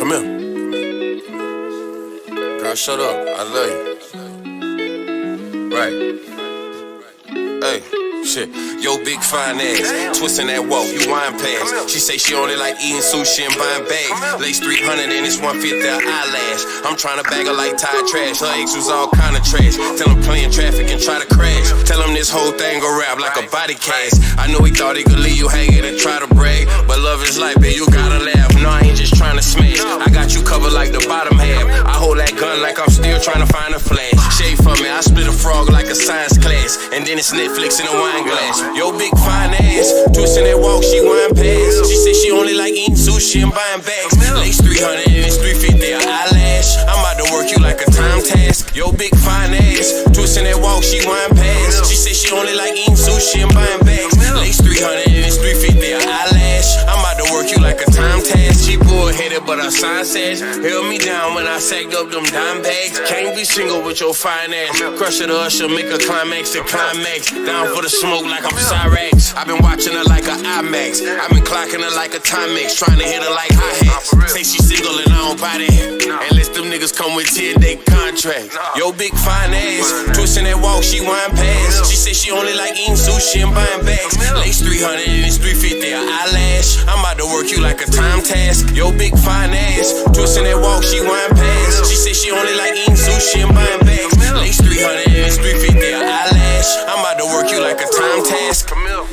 Come here. Girl, shut up. I love you. Right. Hey. Shit, yo big fine ass, twisting that walk, you wine pass. She say she only like eating sushi and buying bags. Lace 300 and it's 150 an eyelash. I'm trying to bag her like Tide trash. Her ex was all kind of trash. Tell him playing traffic and try to crash. Tell him this whole thing go rap like a body cast. I know he thought he could leave you hanging and try to brag, but love is life, babe, you gotta laugh. No, I ain't just trying to smash. I got you covered like the bottom half. I hold that gun like I'm still trying to find a flash. Shade from me, I split a frog like a science class, and then it's Netflix in a wine glass. Yo big fine ass, twisting that walk, she wine past. She said she only like eating sushi and buying bags. Lace 300 and it's 350 an eyelash. I'm about to work you like a time task. Yo big fine ass, twisting that walk, she wine past. She said she only like eating sushi and buying bags. Lace 300 and it's 350 an eyelash. I'm about to work you like a time task. She bullheaded, but her sign says held me down when I sacked up them dime bags. Can't be single with your fine ass. Crush it, usher, make a climax to climax. Down for the smoke like I'm Cyrax. I've been watching her like an IMAX. I've been clocking her like a Timex, trying to hit her like hi-hats. Say she single and I don't buy that. Unless them niggas come with 10-day contract. Yo big fine ass, twisting that walk, she wine past. She said she only like eating sushi and buying bags. Lace 300 and it's 350 an eyelash. I'm about to work you like a time task. Yo big fine ass, twisting that walk, she wine past. She said she only like eating sushi and buying bags. Lace 300 and it's 350 an eyelash. I'm about to work you like a time task. Come here.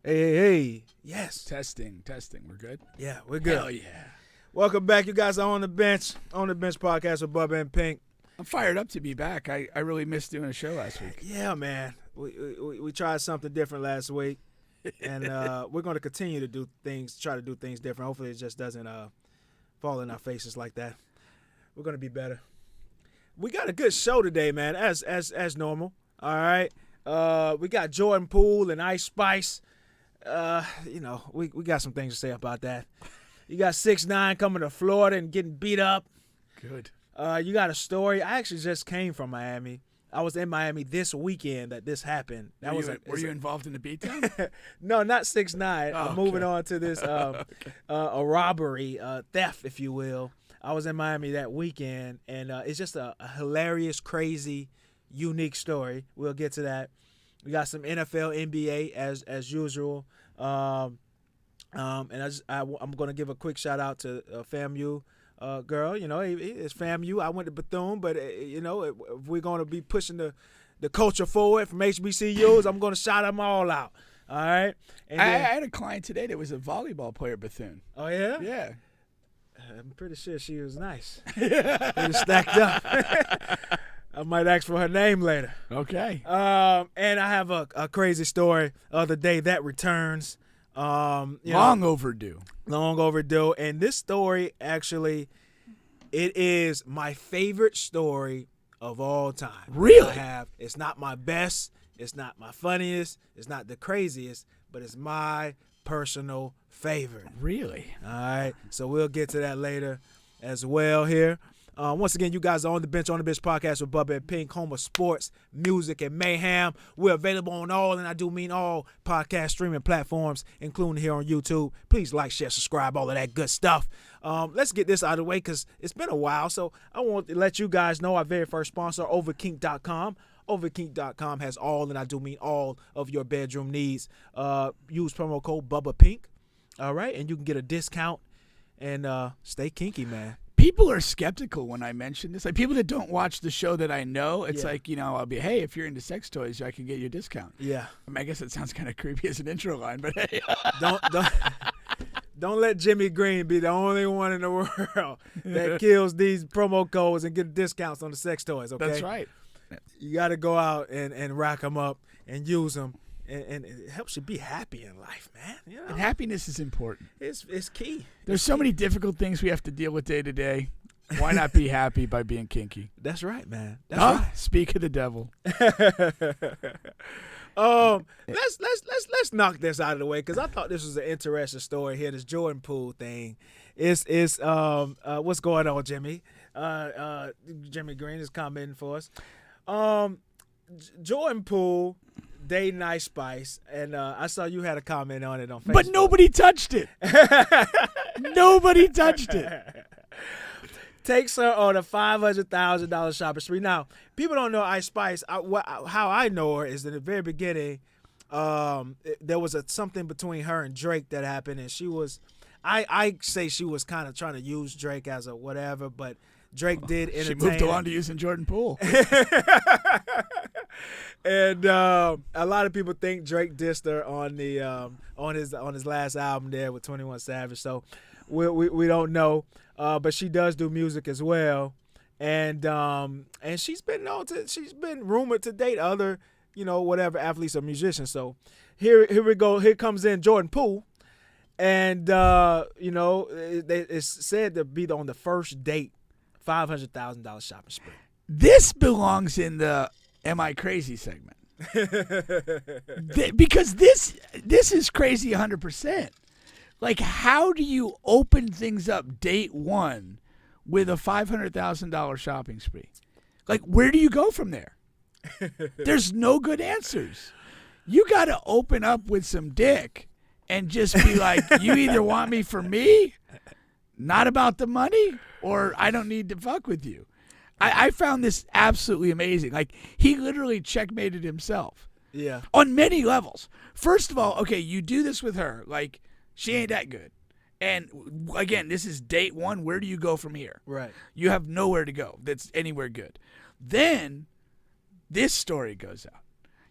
Hey. Yes. Testing. We're good? Yeah, we're good. Hell yeah. Welcome back. You guys are on the bench podcast with Bubba and Pink. I'm fired up to be back. I really missed doing a show last week. Yeah, man. We tried something different last week, and we're going to continue to try to do things different. Hopefully it just doesn't fall in our faces like that. We're going to be better. We got a good show today, man, as normal. All right. We got Jordan Poole and Ice Spice. We got some things to say about that. You got 6IX9INE coming to Florida and getting beat up. Good. You got a story. I actually just came from Miami. I was in Miami this weekend that this happened. Were you involved in the beatdown? No, not 6IX9INE. Oh, I'm moving on to this a robbery, theft, if you will. I was in Miami that weekend, and it's just a hilarious, crazy, unique story. We'll get to that. We got some NFL, NBA as usual, and I'm going to give a quick shout out to FAMU girl. It's FAMU. I went to Bethune, but if we're going to be pushing the culture forward from HBCUs, I'm going to shout them all out. All right. And I had a client today that was a volleyball player at Bethune. Oh yeah. Yeah. I'm pretty sure she was nice. She was stacked up. I might ask for her name later. Okay. And I have a crazy story of the day that returns. Long overdue. Long overdue. And this story, actually, it is my favorite story of all time. Really? It's not my best. It's not my funniest. It's not the craziest. But it's my personal favorite. Really? All right, so we'll get to that later as well here. Once again, you guys are on the Bench podcast with Bubba and Pink, home of sports, music, and mayhem. We're available on all, and I do mean all, podcast streaming platforms, including here on YouTube. Please like, share, subscribe, all of that good stuff. Let's get this out of the way because it's been a while, so I want to let you guys know our very first sponsor, Overkink.com. Overkink.com has all, and I do mean all, of your bedroom needs. Use promo code bubbapink, all right, and you can get a discount and stay kinky, man. People are skeptical when I mention this. Like people that don't watch the show that I know, it's like, I'll be, hey, if you're into sex toys, I can get you a discount. Yeah. I mean, I guess it sounds kind of creepy as an intro line, but hey. Don't let Jimmy Green be the only one in the world that kills these promo codes and get discounts on the sex toys, okay? That's right. You got to go out and rack them up and use them. And it helps you be happy in life, man. And happiness is important. It's key. There's so many difficult things we have to deal with day to day. Why not be happy by being kinky? That's right, man. That's right. Speak of the devil. Let's knock this out of the way because I thought this was an interesting story here. This Jordan Poole thing. It's what's going on, Jimmy? Jimmy Green is commenting for us. Jordan Poole dating Ice Spice, and I saw you had a comment on it on Facebook. But nobody touched it. Nobody touched it. Takes her on a $500,000 shopping spree. Now, people don't know Ice Spice. How I know her is in the very beginning, there was something between her and Drake that happened, and she was, I say she was kind of trying to use Drake as a whatever, but Drake did entertain. She moved along to using Jordan Poole. And a lot of people think Drake dissed her on the on his last album there with 21 Savage. So we don't know, but she does do music as well, and she's been rumored to date other whatever athletes or musicians. So here we go. Here comes in Jordan Poole, and it's said to be on the first date, $500,000 shopping spree. This belongs in the Am I Crazy segment. Because this is crazy 100%. Like, how do you open things up date one with a $500,000 shopping spree? Like, where do you go from there? There's no good answers. You got to open up with some dick and just be like, you either want me for me, not about the money, or I don't need to fuck with you. I found this absolutely amazing. Like, he literally checkmated himself. Yeah. On many levels. First of all, okay, you do this with her. Like, she ain't that good. And, again, this is date one. Where do you go from here? Right. You have nowhere to go that's anywhere good. Then this story goes out.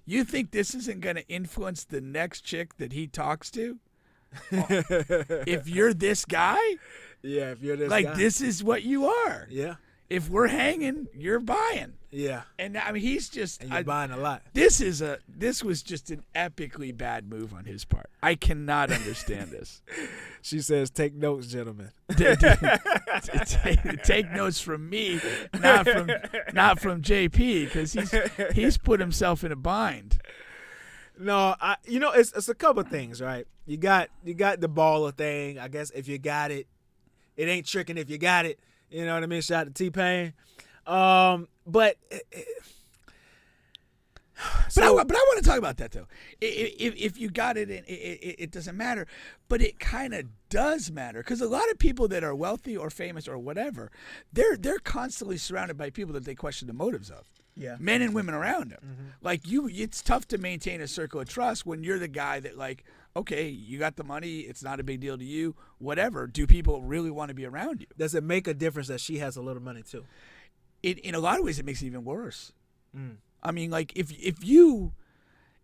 You think this isn't going to influence the next chick that he talks to? If you're this guy? Yeah, if you're this guy. Like, this is what you are. Yeah. If we're hanging, you're buying. Yeah. And I mean, he's just and you're buying a lot. This was just an epically bad move on his part. I cannot understand this. She says, "Take notes, gentlemen." Take notes from me, not from JP, because he's put himself in a bind. No, it's a couple things, right? You got the baller thing. I guess if you got it, it ain't tricking if you got it. You know what I mean? Shout out to T-Pain. But I want to talk about that, though. If you got it, it doesn't matter. But it kind of does matter, because a lot of people that are wealthy or famous or whatever, they're constantly surrounded by people that they question the motives of. Yeah. Men and women around them. Mm-hmm. Like, it's tough to maintain a circle of trust when you're the guy that, like, okay, you got the money, it's not a big deal to you, whatever. Do people really want to be around you? Does it make a difference that she has a little money too? In a lot of ways, it makes it even worse. Mm. I mean, like, if you,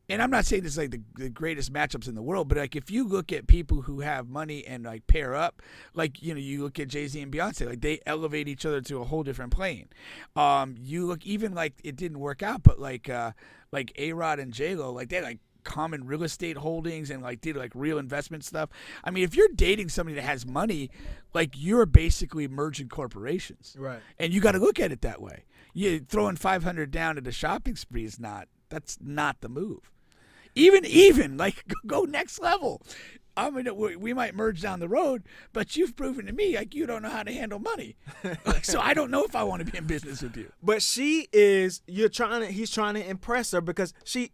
and I'm not saying this is like the greatest matchups in the world, but like if you look at people who have money and like pair up, like, you look at Jay-Z and Beyonce, like they elevate each other to a whole different plane. You look, even like it didn't work out, but like A-Rod and J-Lo, like they had like common real estate holdings and like did like real investment stuff. I mean, if you're dating somebody that has money, like you're basically merging corporations. Right. And you got to look at it that way. You throwing $500 down at a shopping spree that's not the move. Even like go next level. we might merge down the road, but you've proven to me like you don't know how to handle money. So I don't know if I want to be in business with you. But he's trying to impress her because she's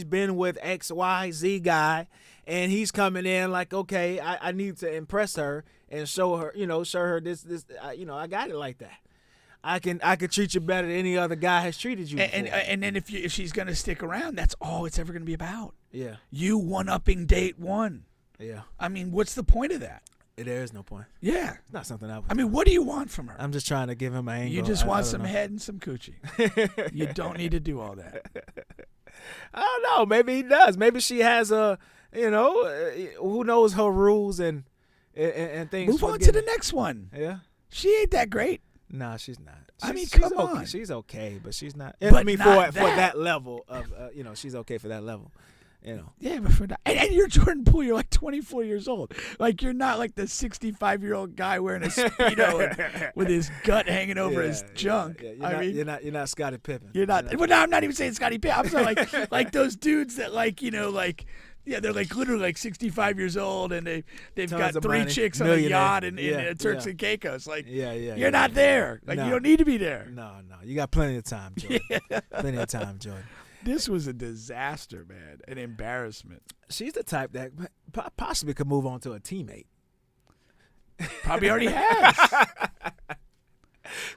been with XYZ guy, and he's coming in like, okay, I need to impress her and show her this, I got it like that. I can treat you better than any other guy has treated you. And then if she's gonna stick around, that's all it's ever gonna be about. Yeah. You one-upping date one. Yeah. I mean, what's the point of that? There is no point. Yeah. It's not something I would. I mean, what do you want from her? I'm just trying to give him an angle. You just want some head and some coochie. You don't need to do all that. I don't know. Maybe he does. Maybe she has who knows her rules and things. Move on to the next one. Yeah. She ain't that great. No, she's not. Come on. She's okay, but she's not. But I mean, not for that level of, she's okay for that level. Yeah, but for that, and you're Jordan Poole. You're like 24 years old. Like you're not like the 65-year-old guy wearing a Speedo and with his gut hanging over his junk. Yeah, you're not Scottie Pippen. You're not. Well, no, I'm not even saying Scottie Pippen. I'm saying like those dudes that yeah, they're like literally like 65 years old and they've got 3 money. chicks on a yacht in Turks and Caicos. Like, you're not there. Like, you don't need to be there. No. You got plenty of time, Jordan. Plenty of time, Jordan. This was a disaster, man. An embarrassment. She's the type that possibly could move on to a teammate. Probably already has.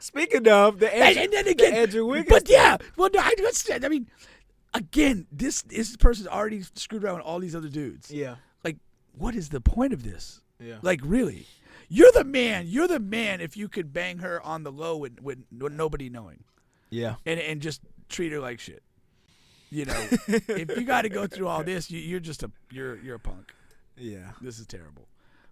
Speaking of the Andrew Wiggins. But yeah, well, no, I mean, again, this person's already screwed around with all these other dudes. Yeah. Like, what is the point of this? Yeah. Like, really? You're the man. You're the man if you could bang her on the low with nobody knowing. Yeah. And just treat her like shit. If you got to go through all this, you're just you're a punk. Yeah. This is terrible.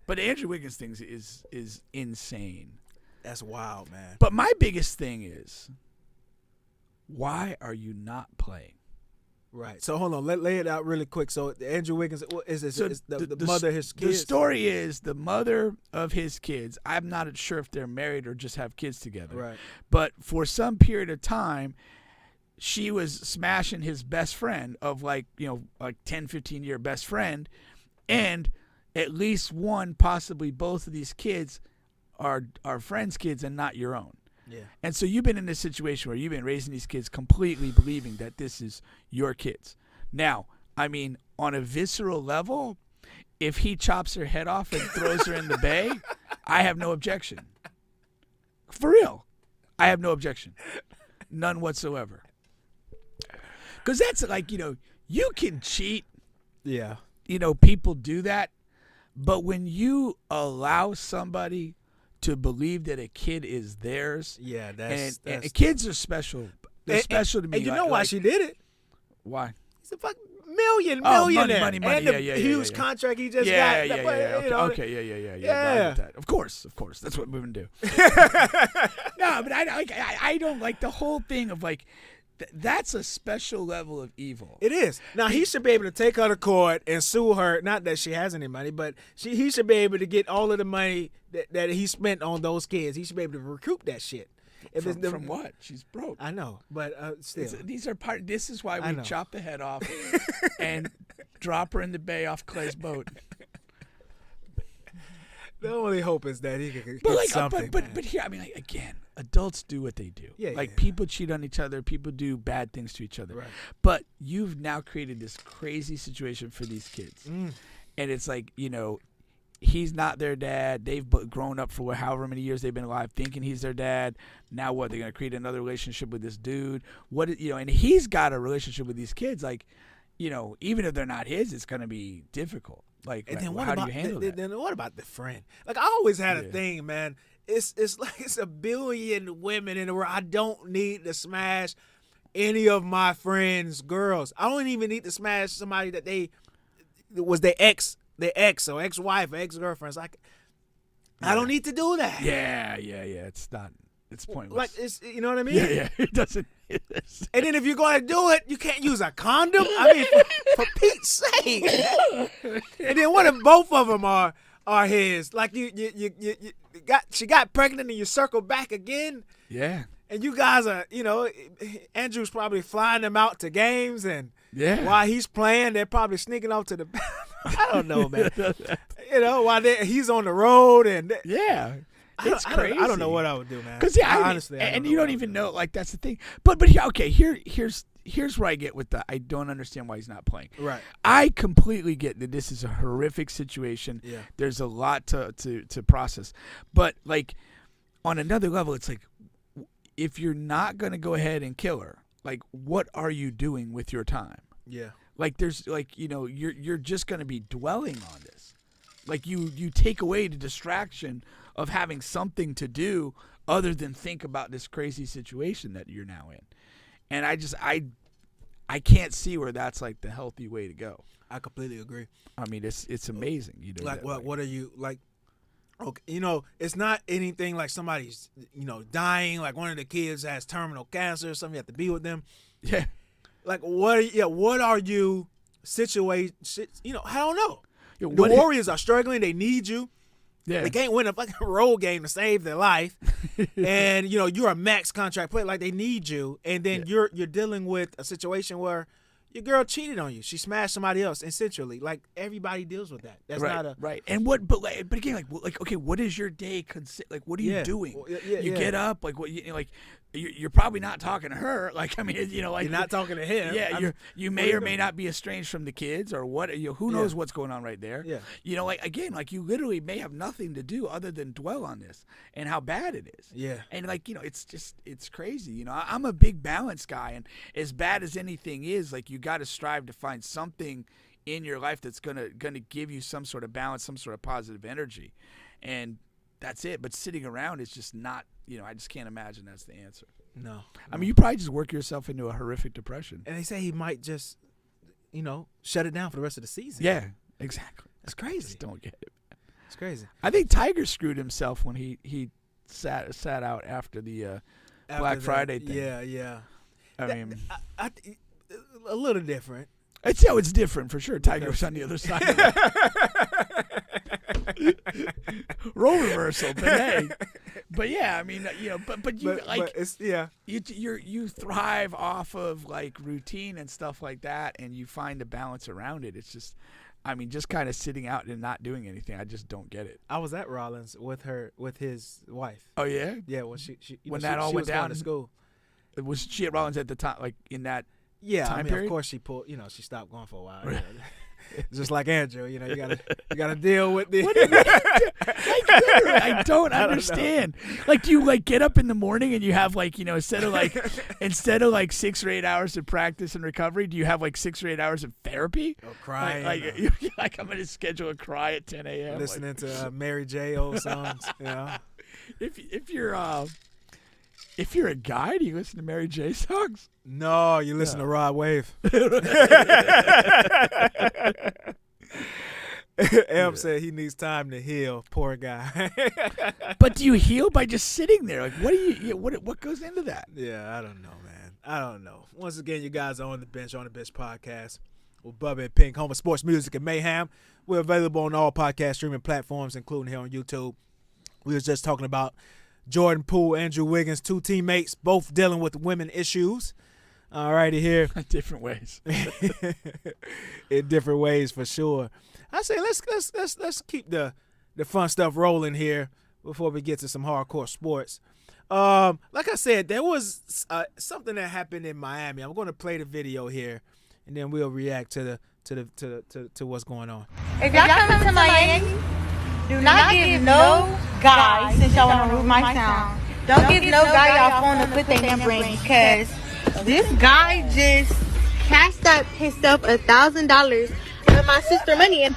But the Andrew Wiggins thing is insane. That's wild, man. But my biggest thing is, why are you not playing? Right. So hold on, lay it out really quick. So Andrew Wiggins is the mother of his kids. The story is the mother of his kids. I'm not sure if they're married or just have kids together. Right. But for some period of time, she was smashing his best friend of like 10, 15-year best friend, and at least one, possibly both of these kids are friends' kids and not your own. Yeah. And so you've been in this situation where you've been raising these kids completely believing that this is your kids. Now, I mean, on a visceral level, if he chops her head off and throws her in the bay, I have no objection. For real. I have no objection. None whatsoever. Because that's like, you can cheat. Yeah. People do that. But when you allow somebody to believe that a kid is theirs. Yeah, and kids are special. They're special to me. And you know why she did it? Why? He's a fucking millionaire. Money. And the huge contract he just got. Okay. Yeah. Of course. That's what women do. No, but I don't like the whole thing of like, that's a special level of evil. It is. Now, he should be able to take her to court and sue her. Not that she has any money, but he should be able to get all of the money that he spent on those kids. He should be able to recoup that shit. From what? She's broke. I know, but still. This is why we chop the head off and drop her in the bay off Clay's boat. The only hope is that he can get something. But here, I mean, like, again, adults do what they do. Yeah, people cheat on each other. People do bad things to each other. Right. But you've now created this crazy situation for these kids. And it's like, he's not their dad. They've grown up for however many years they've been alive thinking he's their dad. Now what? They're going to create another relationship with this dude. And he's got a relationship with these kids. Like, even if they're not his, it's going to be difficult. Like, and then how do you handle that? Then what about the friend? Like, I always had a thing, man. It's like it's a billion women in the world. I don't need to smash any of my friends' girls. I don't even need to smash somebody that was their ex or ex-wife or ex-girlfriends. Like, I don't need to do that. Yeah. It's not. It's pointless. Like, you know what I mean? Yeah. It doesn't. And then if you're going to do it, you can't use a condom. I mean, for Pete's sake. And then what if both of them are his? Like she got pregnant and you circle back again. Yeah. And you guys are, Andrew's probably flying them out to games and Yeah. While he's playing, they're probably sneaking off to the I don't know, man. While he's on the road and yeah. It's crazy. I don't know what I would do, man. Because honestly, and you don't even know. Like that's the thing. But okay. Here's where I get with I don't understand why he's not playing. Right. I completely get that this is a horrific situation. Yeah. There's a lot to process. But like on another level, it's like if you're not gonna go ahead and kill her, like what are you doing with your time? Yeah. Like there's like you're just gonna be dwelling on this. Like you take away the distraction of having something to do other than think about this crazy situation that you're now in. And I can't see where that's like the healthy way to go. I completely agree. I mean, it's amazing. You know, like what are you like? Okay, it's not anything like somebody's dying. Like one of the kids has terminal cancer or something. You have to be with them. Yeah. Like what are you situation? I don't know. Yeah, the Warriors are struggling. They need you. Yeah. They can't win a fucking road game to save their life. And you're a max contract player. Like they need you. And then you're dealing with a situation where your girl cheated on you. She smashed somebody else essentially. Like everybody deals with that. That's not a right. And but again, like okay, what is your day like what are you doing? Well, you get up, like what like you're probably not talking to her. Like I mean, like you're not talking to him. Yeah, you may or may not be estranged from the kids or what. Who knows what's going on right there? Yeah. Like again, like you literally may have nothing to do other than dwell on this and how bad it is. Yeah. And like it's crazy. I'm a big balance guy, and as bad as anything is, like you got to strive to find something in your life that's gonna give you some sort of balance, some sort of positive energy, and that's it. But sitting around is just not. I just can't imagine that's the answer. No. I mean, you probably just work yourself into a horrific depression. And they say he might just, shut it down for the rest of the season. Yeah, exactly. That's crazy. Just don't get it. It's crazy. I think Tiger screwed himself when he sat out after the Black Friday thing. Yeah. I mean, a little different. It's different for sure. Tiger was on the other side. Role reversal, but hey. But yeah, I mean, but it's you thrive off of like routine and stuff like that, and you find a balance around it. It's just, I mean, just kind of sitting out and not doing anything. I just don't get it. I was at Rollins with his wife. Oh yeah, yeah. When she all went down to school, was she at Rollins at the time, like in that? Yeah, time I mean, period? of course she pulled. She stopped going for a while. Just like Andrew, you gotta deal with the. I don't understand. Like, do you like get up in the morning and you have like instead of like 6 or 8 hours of practice and recovery, do you have like 6 or 8 hours of therapy? Oh, crying. Like I'm gonna schedule a cry at 10 a.m. Listening to Mary J. old songs. If you're a guy, do you listen to Mary J. songs? No, you listen to Rod Wave. Em said he needs time to heal. Poor guy. But do you heal by just sitting there? Like, what goes into that? Yeah, I don't know, man. I don't know. Once again, you guys are on the bench podcast with Bubba and Pink, home of sports music and mayhem. We're available on all podcast streaming platforms, including here on YouTube. We was just talking about Jordan Poole, Andrew Wiggins, 2 teammates, both dealing with women issues. All righty here. Different ways. In different ways, for sure. I say let's keep the fun stuff rolling here before we get to some hardcore sports. Like I said, there was something that happened in Miami. I'm going to play the video here, and then we'll react to what's going on. If y'all come to Miami, do not give no guy, since y'all want to remove my sound, don't give no guy y'all phone to put their number in, because this guy just cashed up himself $1,000 with my sister money and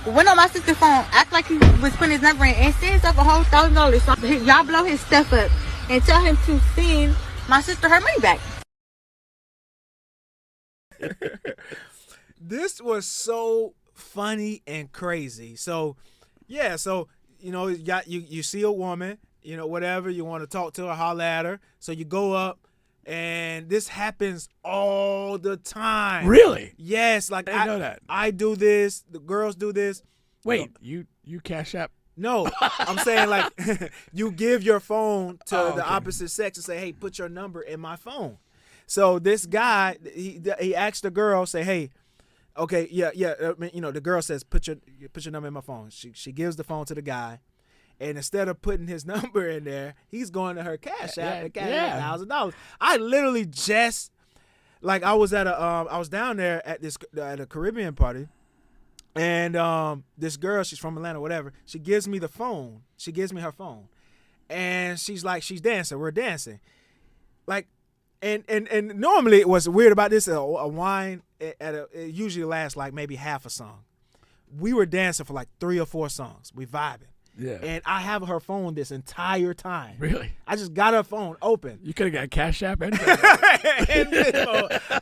went on my sister's phone, act like he was putting his number in, and sent himself a whole $1,000. So y'all blow his stuff up and tell him to send my sister her money back. This was so funny and crazy. So, yeah, you see a woman, whatever, you want to talk to her, holler at her. So you go up, and this happens all the time. Really? Yes. Like, I didn't know that. I do this. The girls do this. Wait, you cash app? No, I'm saying like you give your phone to the okay. opposite sex and say, hey, put your number in my phone. So this guy, he asked the girl, say, hey, okay, yeah. I mean, the girl says, put your number in my phone. She gives the phone to the guy, and instead of putting his number in there, he's going to her cash app and cash $1,000. I literally just, like, I was down there at a Caribbean party, and this girl, she's from Atlanta, whatever. She gives me the phone. She gives me her phone, and she's like, she's dancing. We're dancing, like. And normally what's weird about this, a wine it usually lasts like maybe half a song. We were dancing for like 3 or 4 songs. We vibing. Yeah. And I have her phone this entire time. Really? I just got her phone open. You could have got Cash App and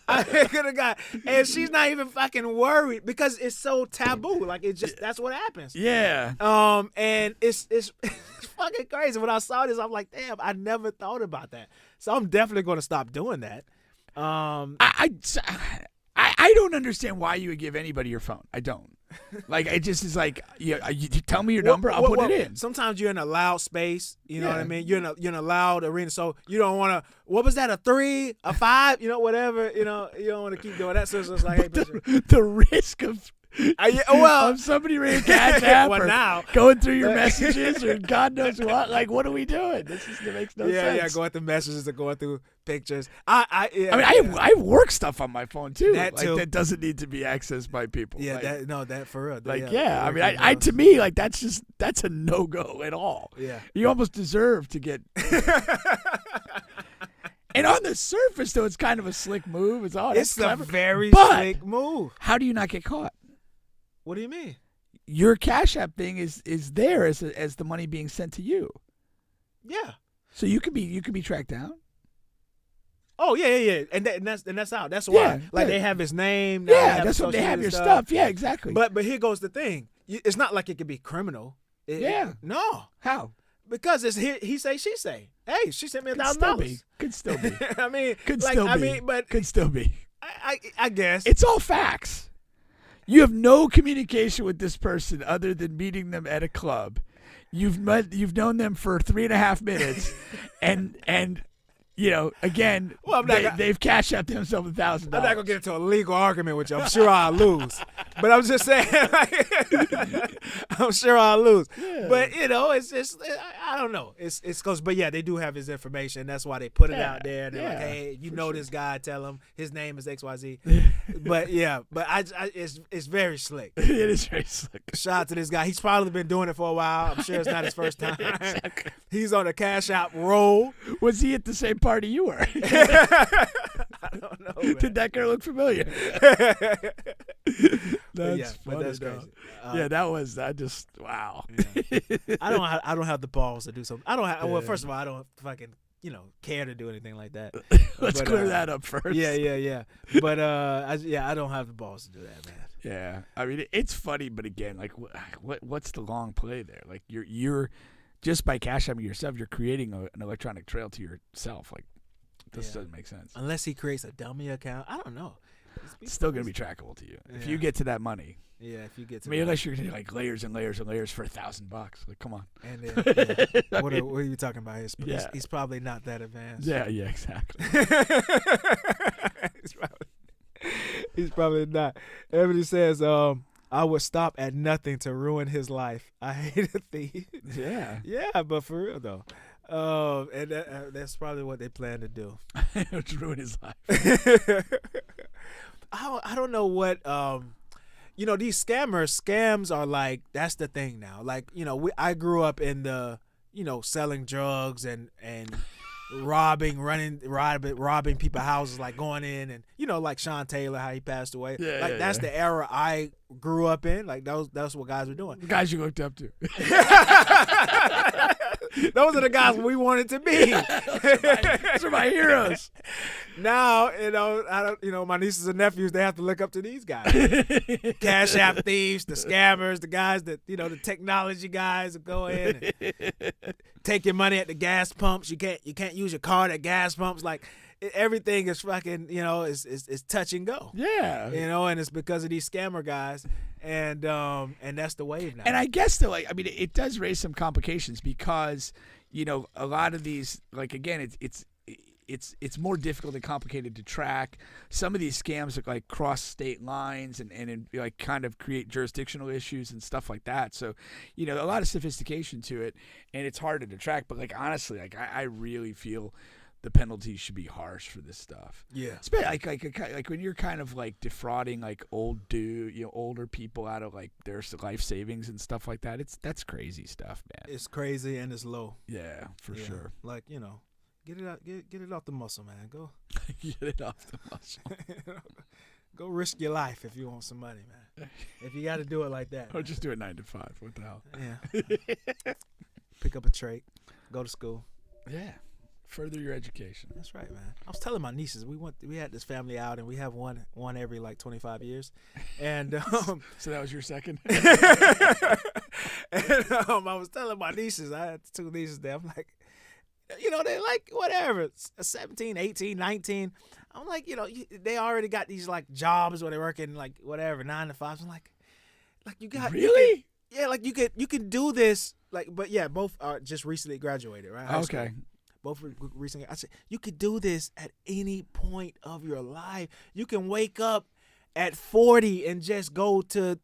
I could have got, and she's not even fucking worried because it's so taboo. Like that's what happens. Yeah. And it's fucking crazy. When I saw this, I'm like, damn, I never thought about that. So I'm definitely going to stop doing that. I don't understand why you would give anybody your phone. I don't. Like, it just is like, you tell me your number, I'll put it in. Sometimes you're in a loud space, you know what I mean? You're in a loud arena, so you don't want to, what was that, a 3, a 5, whatever, you don't want to keep doing that. So it's just like, hey, the risk of somebody reading Cash App or now, going through your messages or God knows what. Like, what are we doing? It makes no sense. Yeah, going through messages and going through pictures. I have work stuff on my phone too. That doesn't need to be accessed by people. Yeah, that for real. I mean, to me, like, that's a no-go at all. Yeah. You almost deserve to get. And on the surface, though, it's kind of a slick move. It's a very slick move. How do you not get caught? What do you mean? Your Cash App thing is there as the money being sent to you. Yeah. So you could be tracked down. Oh yeah, and that's how. That's why. They have his name. That's what they have your stuff. Yeah, exactly. But here goes the thing. It's not like it could be criminal. No. How? Because it's he say she say. Hey, she sent me $1,000. Could still be. I mean, could still be. I guess it's all facts. You have no communication with this person other than meeting them at a club. You've known them for 3.5 minutes, and again, they've cashed out themselves $1,000. I'm not gonna get into a legal argument with you. I'm sure I'll lose, but I'm just saying, I'm sure I'll lose. Yeah. But it's just I don't know. It's close, but yeah, they do have his information. That's why they put it out there. They're like, hey, this guy? Tell him his name is XYZ. But it's very slick. It is very slick. Shout out to this guy. He's probably been doing it for a while. I'm sure it's not his first time. Exactly. He's on a Cash App roll. Was he at the same party you were? I don't know. Man. Did that girl look familiar? That's funny. But that's crazy. Wow. Yeah. I don't have the balls to do something. I don't have. Well, first of all, I don't fucking care to do anything like that. Let's clear that up first. Yeah. But I don't have the balls to do that, man. Yeah, I mean, it's funny, but again, like, what's the long play there? Like, you're just by Cash Apping yourself, you're creating an electronic trail to yourself. Like, this doesn't make sense. Unless he creates a dummy account, I don't know. It's still gonna be trackable to you if you get to that money. Yeah, if you get to. I mean, unless you're gonna like layers and layers and layers for $1,000. Like, come on. And what are you talking about? He's probably not that advanced. Yeah, exactly. He's probably not. Everybody says, I would stop at nothing to ruin his life. I hate a thief. Yeah. Yeah, but for real though. And that's probably what they plan to do. To ruin his life. I don't know what these scams are like. That's the thing now. Like, I grew up in the selling drugs and robbing people's houses, like going in and like Sean Taylor, how he passed away. That's the era I grew up in. Like that's what guys were doing. The guys you looked up to. Those are the guys we wanted to be. Those are my heroes. Now, my nieces and nephews, they have to look up to these guys. Cash App thieves, the scammers, the guys that, the technology guys that go in and take your money at the gas pumps. You can't use your card at gas pumps. Like, everything is fucking, is touch and go. Yeah. And it's because of these scammer guys. And that's the wave now. And I guess it does raise some complications because, a lot of these, like, again, it's more difficult and complicated to track. Some of these scams like cross state lines and like kind of create jurisdictional issues and stuff like that. So, a lot of sophistication to it, and it's harder to track. But like honestly, like I really feel the penalties should be harsh for this stuff. Yeah. Especially like when you're kind of like defrauding like older people out of like their life savings and stuff like that. That's crazy stuff, man. It's crazy and it's low. Yeah, for sure. Like, get it out, get it off the muscle, man. Go get it off the muscle. Go risk your life if you want some money, man. If you got to do it like that. Or just do it 9 to 5. What the hell? Yeah. Pick up a trade. Go to school. Yeah. Further your education. That's right, man. I was telling my nieces we had this family out, and we have one every like 25 years, and so that was your second. And I was telling my nieces, I had 2 nieces there. I'm like, they like whatever, 17, 18, 19. I'm like, they already got these like jobs where they're working like whatever 9 to 5. I'm like you got really. Yeah, like you can do this, like, but yeah, both are just recently graduated, right? Okay. Both recently. I said you could do this at any point of your life. You can wake up at 40 and just go to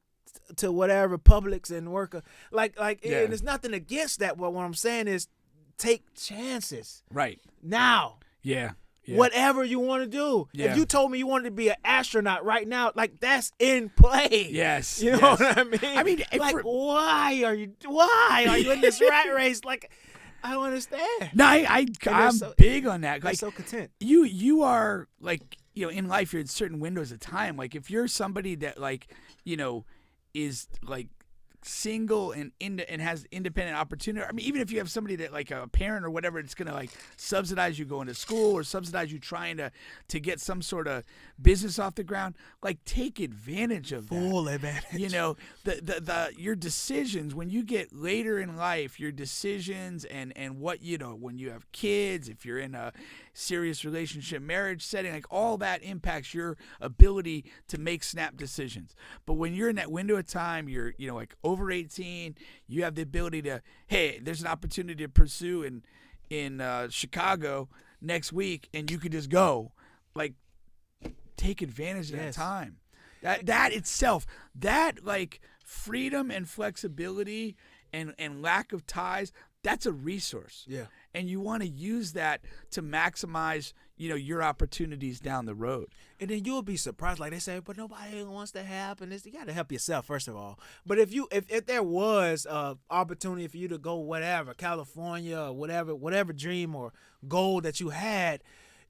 whatever Publix and work like and there's nothing against that. But what I'm saying is, take chances. Right now. Yeah. Whatever you want to do. Yeah. If you told me you wanted to be an astronaut right now, like that's in play. Yes. You know what I mean? I mean, like why are you in this rat race? Like, I don't understand. No, I'm big on that. Like, like, so content. You are like, in life, you're in certain windows of time. Like, if you're somebody that like, is like single and has independent opportunity. I mean, even if you have somebody that like a parent or whatever, it's gonna like subsidize you going to school or subsidize you trying to get some sort of business off the ground. Like, take advantage of that. Full advantage. The your decisions when you get later in life, your decisions and what when you have kids, if you're in a serious relationship, marriage setting, like all that impacts your ability to make snap decisions. But when you're in that window of time, you're like over 18, you have the ability to, hey, there's an opportunity to pursue in Chicago next week, and you could just go. Like, take advantage of that time. That itself, that like freedom and flexibility and lack of ties, that's a resource. Yeah. And you want to use that to maximize, your opportunities down the road. And then you'll be surprised, like they say, but nobody wants to happen. You got to help yourself first of all. But if there was an opportunity for you to go whatever, California or whatever dream or goal that you had,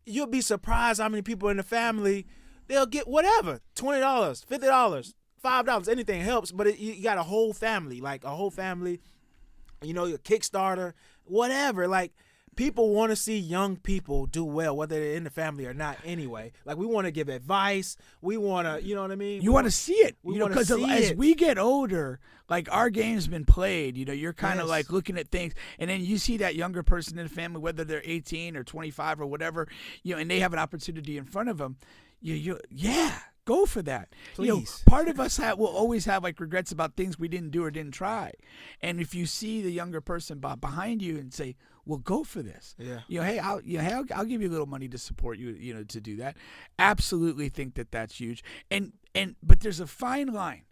you'll be surprised how many people in the family, they'll get whatever, $20, $50, $5, anything helps. But you got a whole family, your Kickstarter, whatever. Like, people want to see young people do well, whether they're in the family or not anyway. Like, we want to give advice. We want to, you know what I mean? You want to see it. Because as we get older, like, our game's been played. You're kind of like looking at things, and then you see that younger person in the family, whether they're 18 or 25 or whatever, and they have an opportunity in front of them. Go for that. Please. Part of us will always have like regrets about things we didn't do or didn't try. And if you see the younger person behind you and say, "Well, go for this." Yeah. Hey, I'll give you a little money to support you. To do that. Absolutely think that that's huge. But there's a fine line,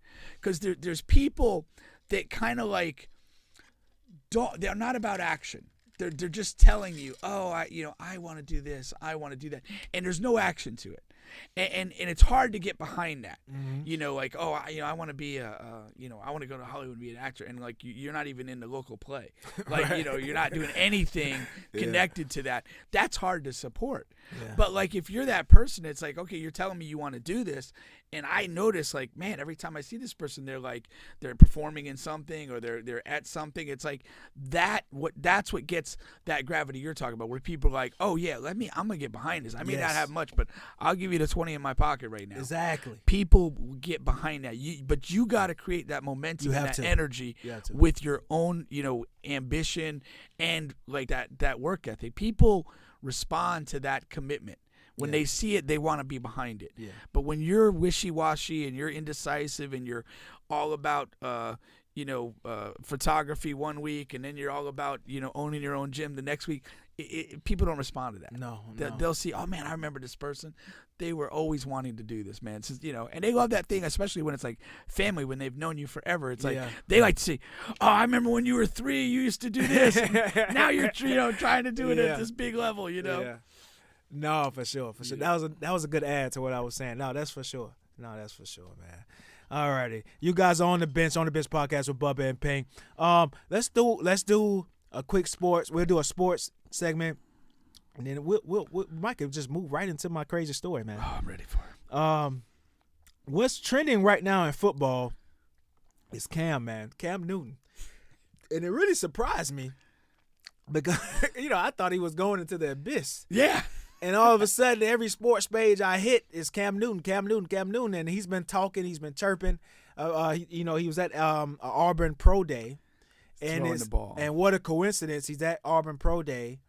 because there's people that kind of like they're not about action. They're just telling you, "Oh, I want to do this. I want to do that," and there's no action to it. And it's hard to get behind that. Mm-hmm. Like, oh, I want to be I want to go to Hollywood and be an actor, and like you're not even in the local play, like right. You're not doing anything connected to that. That's hard to support. Yeah. But like, if you're that person, it's like, okay, you're telling me you want to do this, and I notice, like, man, every time I see this person, they're performing in something or they're at something. It's like that's what gets that gravity you're talking about, where people are like, oh yeah, I'm gonna get behind this. I may not have much, but I'll give you the 20 in my pocket right now. Exactly. People get behind that. But you got to create that momentum and that energy with your own, ambition and like that work ethic. People respond to that commitment. When they see it, they want to be behind it. Yeah. But when you're wishy-washy and you're indecisive and you're all about, photography one week, and then you're all about, owning your own gym the next week. People don't respond to that. No. They'll see, oh man, I remember this person. They were always wanting to do this, man. Since, and they love that thing, especially when it's like family, when they've known you forever. It's like they like to see, oh, I remember when you were 3, you used to do this. And now you're trying to do it at this big level, Yeah. No, for sure. That was a good add to what I was saying. No, that's for sure. Man. All righty, you guys are on the bench podcast with Bubba and Pink. Let's do a quick sports. We'll do a sports segment, and then we might just move right into my crazy story, man. Oh, I'm ready for it. What's trending right now in football is Cam Newton, and it really surprised me because I thought he was going into the abyss. Yeah. And all of a sudden, every sports page I hit is Cam Newton, and he's been talking, he's been chirping. He was at Auburn Pro Day, throwing the ball. And what a coincidence! He's at Auburn Pro Day,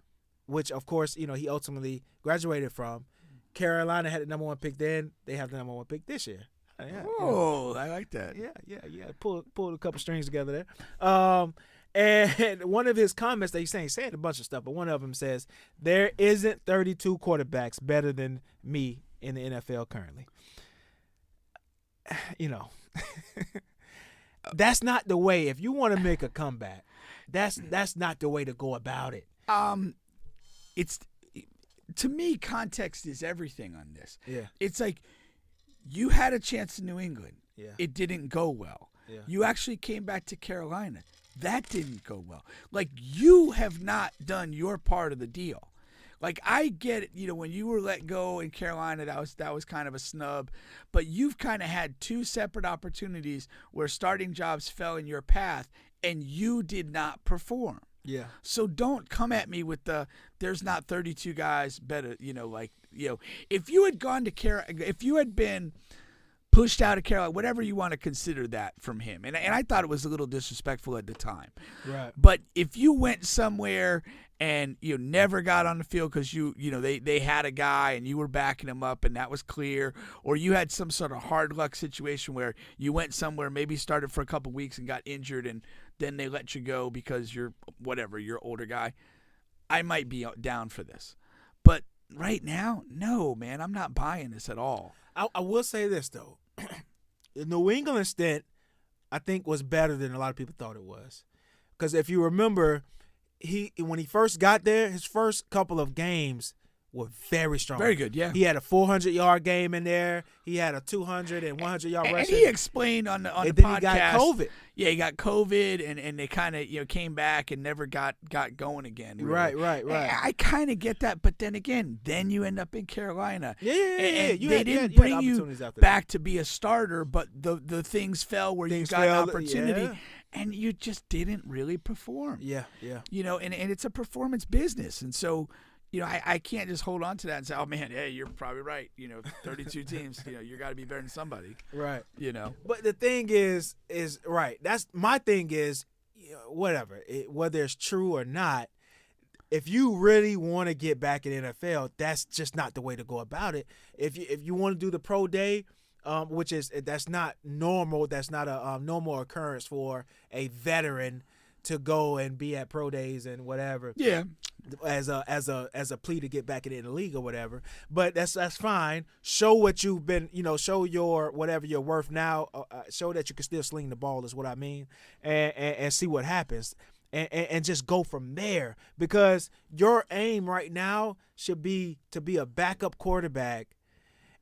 which of course he ultimately graduated from. Carolina had the number 1 pick then; they have the number 1 pick this year. I like that. Yeah. Pulled a couple strings together there. And one of his comments that he's saying a bunch of stuff, but one of them says, there isn't 32 quarterbacks better than me in the NFL currently. That's not the way. If you want to make a comeback, that's not the way to go about it. It's, to me, context is everything on this. Yeah. It's like you had a chance in New England. Yeah. It didn't go well. Yeah. You actually came back to Carolina. That didn't go well. Like, you have not done your part of the deal. Like, I get it, when you were let go in Carolina, that was kind of a snub. But you've kind of had 2 separate opportunities where starting jobs fell in your path, and you did not perform. Yeah. So don't come at me with there's not 32 guys better, if you had gone to if you had been pushed out of Carolina, whatever you want to consider that from him. And I thought it was a little disrespectful at the time. Right. But if you went somewhere and you never got on the field because they had a guy and you were backing him up and that was clear, or you had some sort of hard luck situation where you went somewhere, maybe started for a couple weeks and got injured and then they let you go because you're older guy, I might be down for this. But right now, no, man, I'm not buying this at all. I will say this, though. The New England stint, I think, was better than a lot of people thought it was. Because if you remember, when he first got there, his first couple of games were very strong. Very good, yeah. He had a 400-yard game in there. He had a 200 and 100-yard rush. And he explained on the then podcast. He got COVID. Yeah, he got COVID, and they kind of came back and never got going again. Really. Right. I kind of get that, but then again, you end up in Carolina. Yeah. And they didn't bring you back to be a starter, but the things fell where you got an opportunity. Yeah. And you just didn't really perform. Yeah. And it's a performance business, and so. I can't just hold on to that and say, oh, man, hey, you're probably right. 32 teams, you got to be better than somebody. Right. But the thing is right. That's my thing is, whatever, whether it's true or not, if you really want to get back in the NFL, that's just not the way to go about it. If you want to do the pro day, that's not normal. That's not a normal occurrence for a veteran to go and be at pro days and whatever. Yeah. As a plea to get back in the league or whatever. But that's fine. Show what you've been, show your whatever you're worth now. Show that you can still sling the ball is what I mean, and see what happens. And just go from there, because your aim right now should be to be a backup quarterback.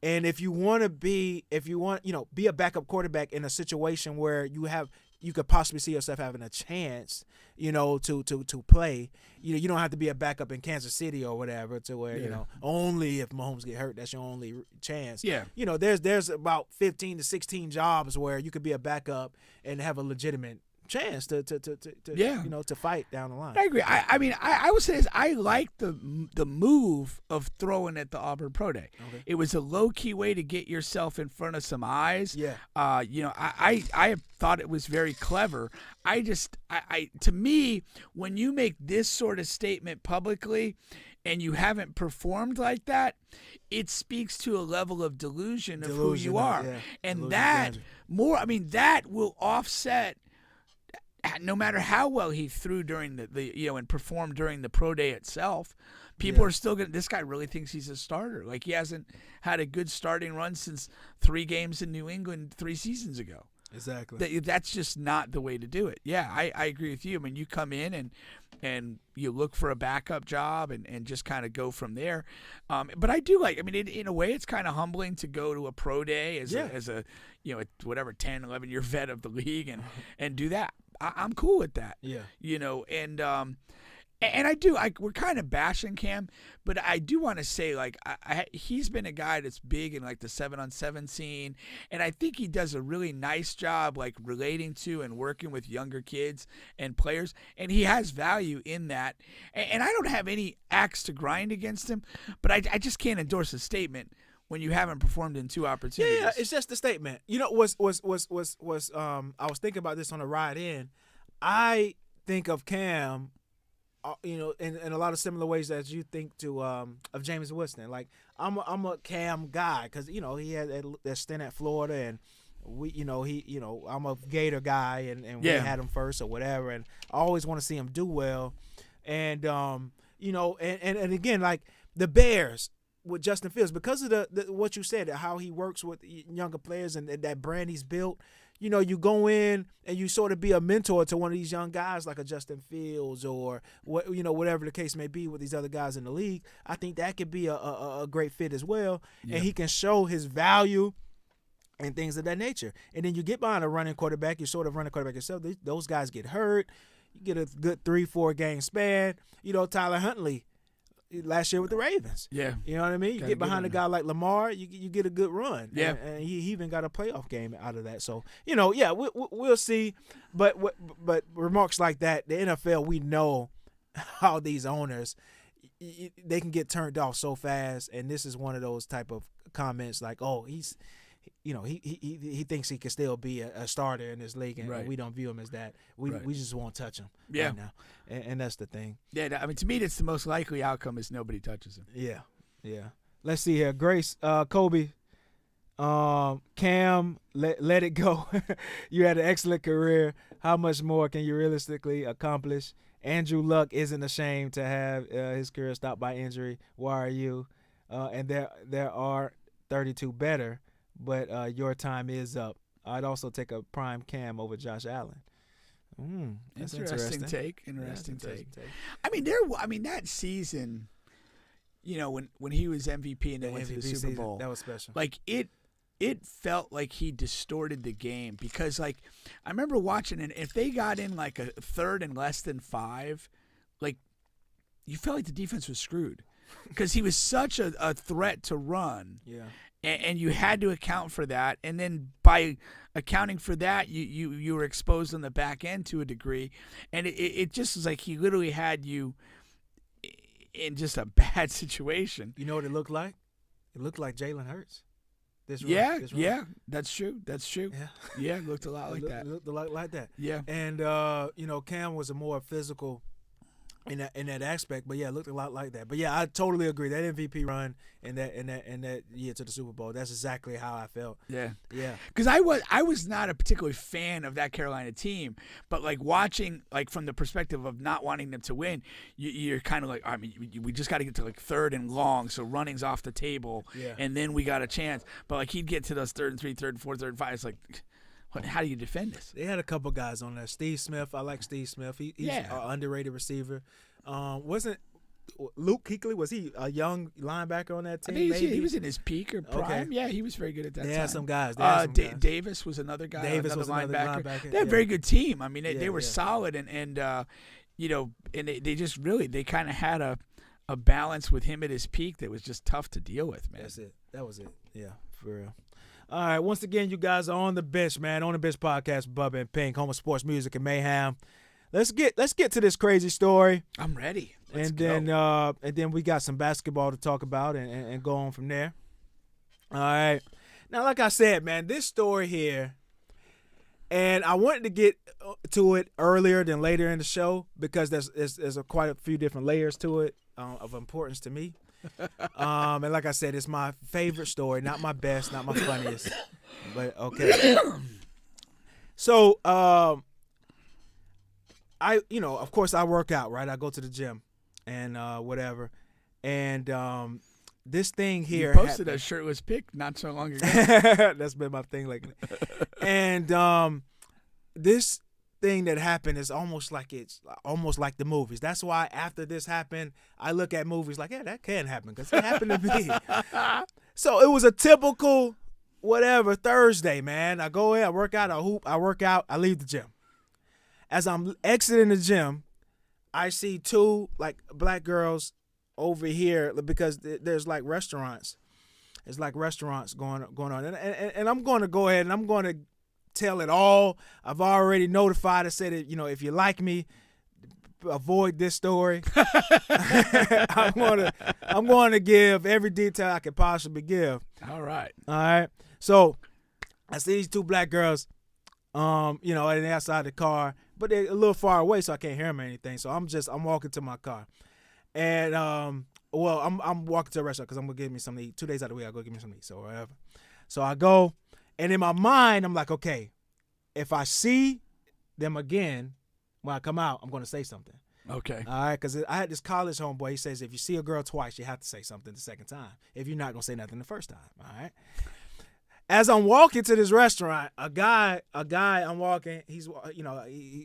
And if you want, be a backup quarterback in a situation where you could possibly see yourself having a chance, to play. You don't have to be a backup in Kansas City or whatever, to where only if Mahomes get hurt, that's your only chance. Yeah. There's about 15 to 16 jobs where you could be a backup and have a legitimate chance to fight down the line. I agree. I would say this. I like the move of throwing at the Auburn Pro Day. Okay. It was a low key way to get yourself in front of some eyes. Yeah. I thought it was very clever. To me, when you make this sort of statement publicly and you haven't performed like that, it speaks to a level of delusion of who you are. Yeah. And delusion that will offset no matter how well he threw during the and performed during the pro day itself, people are still going to, this guy really thinks he's a starter. Like, he hasn't had a good starting run since 3 games in New England 3 seasons ago. Exactly. That's just not the way to do it. Yeah, I agree with you. I mean, you come in and you look for a backup job and just kind of go from there. But I do like, I mean, in a way, it's kind of humbling to go to a pro day as a whatever, 10, 11-year vet of the league and do that. I'm cool with that. Yeah. And I do. We're kind of bashing Cam, but I do want to say, like, he's been a guy that's big in, like, the 7-on-7 scene, and I think he does a really nice job, like, relating to and working with younger kids and players, and he has value in that. And I don't have any axe to grind against him, but I just can't endorse a statement when you haven't performed in 2 opportunities. Yeah, it's just a statement. You know, I was thinking about this on the ride in. I think of Cam, in a lot of similar ways as you think to of James Winston. Like, I'm a Cam guy because he had that stint at Florida, and I'm a Gator guy, and we had him first or whatever, and I always want to see him do well, and and again, like the Bears with Justin Fields, because of the what you said, how he works with younger players and that brand he's built. You go in and you sort of be a mentor to one of these young guys like a Justin Fields or whatever the case may be with these other guys in the league. I think that could be a great fit as well, and he can show his value and things of that nature. And then you get behind a running quarterback, you sort of run a quarterback yourself. Those guys get hurt. You get a good 3-4 game span. Tyler Huntley last year with the Ravens. Yeah. You know what I mean? You get behind a guy like Lamar, you get a good run. Yeah. And he even got a playoff game out of that. So, we'll see. But remarks like that, the NFL, we know how these owners, they can get turned off so fast. And this is one of those type of comments like, oh, he's – he thinks he can still be a starter in this league, and we don't view him as that. We just won't touch him right now, and that's the thing. Yeah, I mean, to me, that's the most likely outcome is nobody touches him. Yeah. Let's see here, Grace, Kobe, Cam, let it go. You had an excellent career. How much more can you realistically accomplish? Andrew Luck isn't ashamed to have his career stopped by injury. Why are you? And there are 32 better. But your time is up. I'd also take a prime Cam over Josh Allen. That's interesting take. Interesting take. I mean, that season, when he was MVP and then went to the Super Bowl, that was special. Like it felt like he distorted the game because, like, I remember watching it. If they got in like a 3rd and less than 5, like, you felt like the defense was screwed because he was such a threat to run. Yeah. And you had to account for that, and then by accounting for that, you were exposed on the back end to a degree, and it just was like he literally had you in just a bad situation. You know what it looked like? It looked like Jalen Hurts. This run. Yeah, that's true. Yeah, it looked a lot like that. Looked a lot like that. Yeah, and Cam was a more physical in that aspect, but yeah, it looked a lot like that. But yeah, I totally agree. That MVP run and that year to the Super Bowl, that's exactly how I felt. Yeah. Because I was not a particular fan of that Carolina team, but like watching, like from the perspective of not wanting them to win, you're kind of like, I mean, we just got to get to like 3rd and long, so running's off the table, and then we got a chance. But like he'd get to those 3rd and 3, 3rd and 4, 3rd and 5. It's like, how do you defend this? They had a couple guys on there. Steve Smith. I like Steve Smith. He's an underrated receiver. Wasn't Luke Kuechly, was he a young linebacker on that team? I think he was in his peak or prime. Okay. Yeah, he was very good at that time. They had some guys. Davis was another guy. Davis was another linebacker. They had a very good team. I mean, they were solid, and they just really, they kind of had a balance with him at his peak that was just tough to deal with, man. That's it. That was it. Yeah, for real. All right, once again, you guys are on the bench, man. On the bench podcast, Bubba and Pink, home of sports, music, and mayhem. Let's get to this crazy story. I'm ready. And then we got some basketball to talk about and go on from there. All right. Now, like I said, man, this story here, and I wanted to get to it earlier than later in the show because there's quite a few different layers to it of importance to me. And like I said, it's my favorite story, not my best, not my funniest, but okay. So of course I work out, right? I go to the gym and whatever. And this thing here. You posted a shirtless pic not so long ago. That's been my thing lately. And this thing that happened is almost like the movies. That's why after this happened, I look at movies like, yeah, that can happen because it happened to me. So it was a typical whatever Thursday, man. I go in, I work out, I hoop, I work out, I leave the gym. As I'm exiting the gym, I see two like black girls over here because there's like restaurants. There's like restaurants going on, and I'm going to go ahead and I'm going to tell it all. I've already notified. I said, if you like me, avoid this story. I'm going to give every detail I could possibly give. All right. So I see these two black girls, and they're outside the car, but they're a little far away, so I can't hear them or anything. So I'm walking to my car, and I'm walking to a restaurant because I'm gonna get me something to eat. 2 days out of the week, I go get me something to eat. So whatever. So I go, and in my mind, I'm like, okay, if I see them again when I come out, I'm gonna say something. Okay. All right, because I had this college homeboy. He says if you see a girl twice, you have to say something the second time. If you're not gonna say nothing the first time, all right. As I'm walking to this restaurant, a guy I'm walking,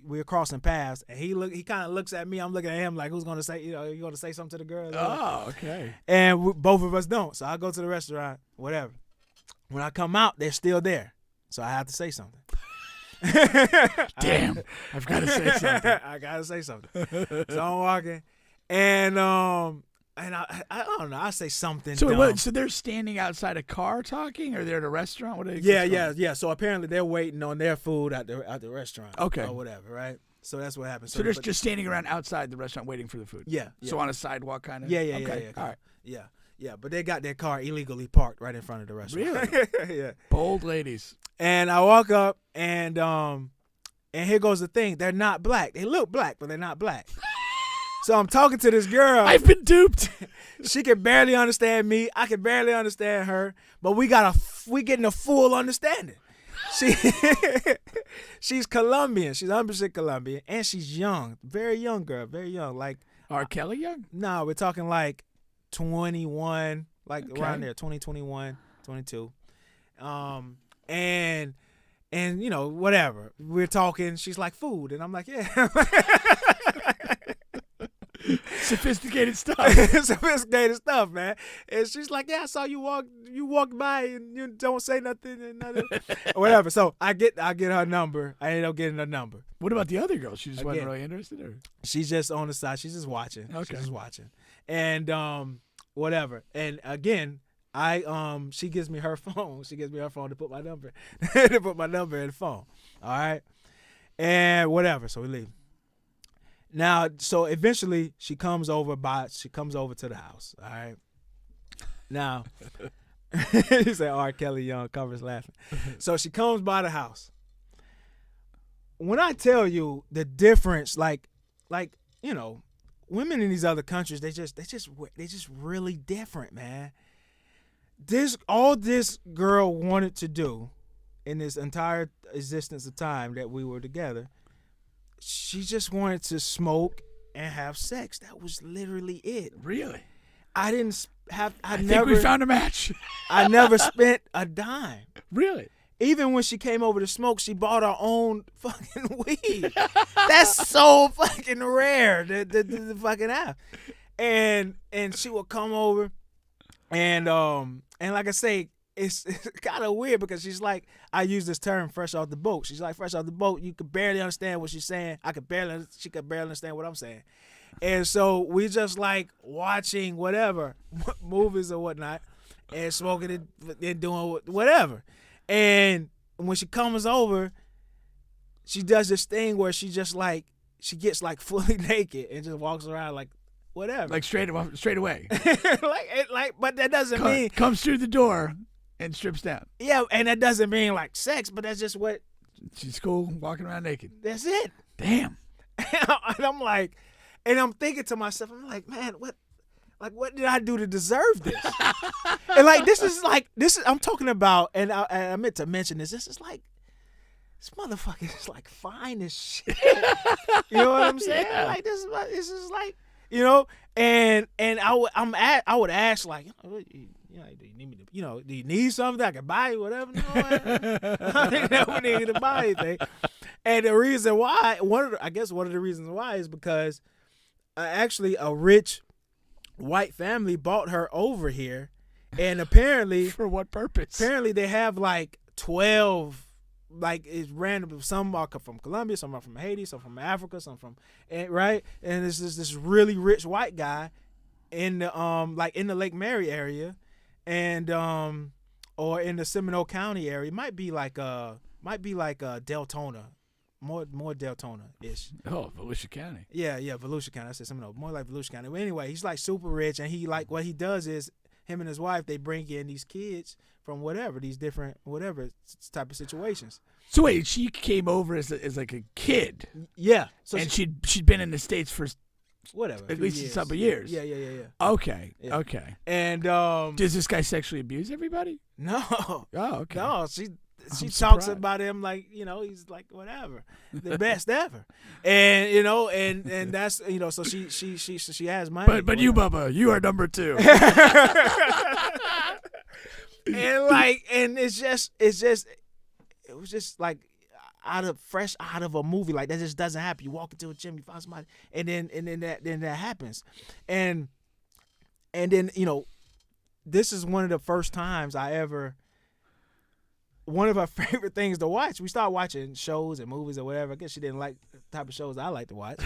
we're crossing paths, and he kind of looks at me. I'm looking at him like, who's gonna say, you gonna say something to the girl? Oh, okay. And both of us don't. So I go to the restaurant, whatever. When I come out, they're still there, so I have to say something. Damn, I've got to say something. I gotta say something. So I'm walking, and I don't know. I say something. So they're standing outside a car talking, or they're at a restaurant? What? Yeah. So apparently they're waiting on their food at the restaurant. Okay. Or whatever, right? So that's what happens. So they're just standing around outside the restaurant waiting for the food. Yeah. So on a sidewalk, kind of. Yeah. Okay. Yeah. All right. Yeah. But they got their car illegally parked right in front of the restaurant. Really? Yeah. Bold ladies. And I walk up, and here goes the thing. They're not black. They look black, but they're not black. So I'm talking to this girl. I've been duped. She can barely understand me. I can barely understand her. But we getting a full understanding. She's Colombian. She's 100% Colombian, and she's young, very young girl, very young. Like R. Kelly young? No, we're talking like 21, like around there, 20, 21, 22. And whatever. We're talking. She's like, food, and I'm like, yeah. Sophisticated stuff. Sophisticated stuff, man. And she's like, yeah, I saw you walked by and you don't say nothing and nothing. Or whatever. So I get her number. I ended up getting her number. What about the other girl? She just wasn't really interested, or? She's just on the side. She's just watching. Okay. She's just watching. And whatever. And again, she gives me her phone. She gives me her phone to put my number in the phone. All right. And whatever. So we leave. Now, so eventually she comes over to the house. All right. Now, he said R. Kelly Young covers laughing. So she comes by the house. When I tell you the difference, like women in these other countries, they just really different, man. All this girl wanted to do in this entire existence of time that we were together, she just wanted to smoke and have sex. That was literally it. Really? I think we found a match. I never spent a dime. Really? Even when she came over to smoke, she bought her own fucking weed. That's so fucking rare to fucking have. And she would come over, and like I say, it's kind of weird because she's like, I use this term, fresh off the boat. She's like, fresh off the boat. You could barely understand what she's saying. She could barely understand what I'm saying. And so we just like watching whatever, movies or whatnot, and smoking it and doing whatever. And when she comes over, she does this thing where she just like, she gets like fully naked and just walks around like whatever. Like straight away. But that doesn't mean. Comes through the door and strips down. Yeah, and that doesn't mean like sex, but that's just what. She's cool, walking around naked. That's it. Damn. And I'm like, and I'm thinking to myself, I'm like, man, what did I do to deserve this? And like, this is I'm talking about, and I meant to mention this. This is like this motherfucker is like fine as shit. You know what I'm saying? Yeah. Like this is like, you know, and I would ask like, do you need me to, do you need something I can buy you, whatever? No, I didn't ever need to buy anything. And the reason why, one of the reasons why is because actually a rich white family bought her over here, and apparently For what purpose? apparently they have like 12. Like it's random. Some are from Colombia, some are from Haiti, some from Africa, some from right. And it's this really rich white guy in the like in the Lake Mary area, and or in the Seminole County area. It might be like Deltona, more Deltona ish. Oh, Volusia County. Yeah, Volusia County. I said Seminole, more like Volusia County. But anyway, he's like super rich, and he like what he does is him and his wife, they bring in these kids from these different type of situations. So wait, she came over as like a kid. Yeah. So and she'd been in the States for at least a couple years. Yeah. Okay. Yeah. Okay. And does this guy sexually abuse everybody? no. Oh, okay. No, she talks surprised. about him like, he's like whatever. The best ever. And and that's so she has money. But you, Bubba, you are number 2. And it was just like fresh out of a movie. Like that just doesn't happen. You walk into a gym, you find somebody, and then that happens. And then this is one of the first times one of our favorite things to watch. We started watching shows and movies or whatever. I guess she didn't like the type of shows I like to watch.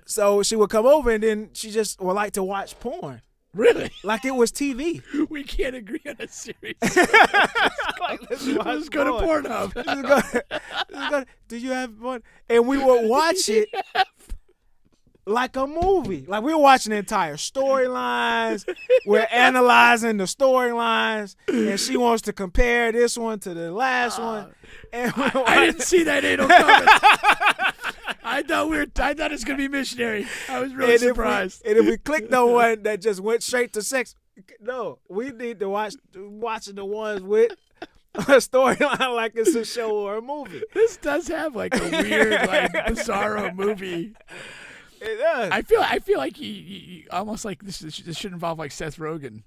So she would come over and then she just would like to watch porn. Really? Like it was TV. We can't agree on a series. Let's go to Pornhub. Let's go. Do you have one? And we would watch it like a movie. Like we were watching the entire storylines. We're analyzing the storylines, and she wants to compare this one to the last one. And I didn't see that anal coming. I thought it was gonna be missionary. I was really surprised. If we clicked on one that just went straight to sex, no, we need to watching the ones with a storyline like it's a show or a movie. This does have like a weird, like bizarro movie. It does. I feel like you almost like this should involve like Seth Rogen.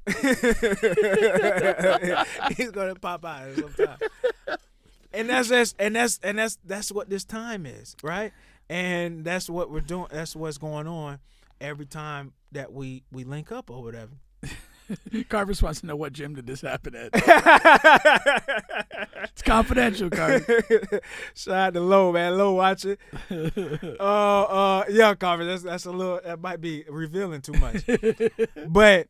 He's gonna pop out sometime. And that's what this time is, right? And that's what we're doing. That's what's going on every time that we link up or whatever. Carvis wants to know what gym did this happen at. It's confidential, Carvis. Shout out to Low, man. Low, watch it. Yeah, Carvis. That's a little. That might be revealing too much. But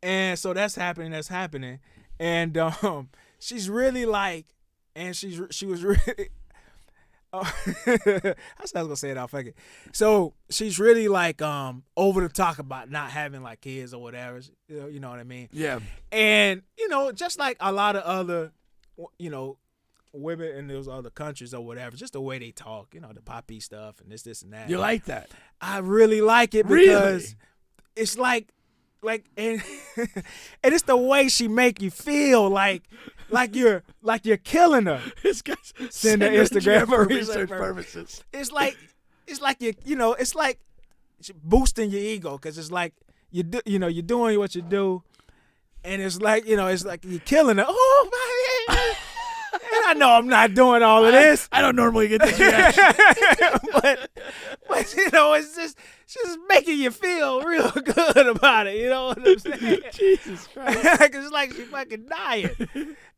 and so that's happening, and she's really like, and she was really. I said I was gonna say it out. Fuck it. So she's really like over the talk about not having like kids or whatever. You know what I mean? Yeah. And just like a lot of other, women in those other countries or whatever, just the way they talk, the poppy stuff and this and that. You like that? I really like it because it's like and and it's the way she make you feel like you're killing her. This guy's Send her Instagram for research purposes. It's like it's like boosting your ego because it's like you're doing what you do, and it's like it's like you're killing her. Oh my. And I know I'm not doing all of this. I don't normally get this reaction. but it's just she's making you feel real good about it. You know what I'm saying? Jesus Christ. It's like she fucking dying.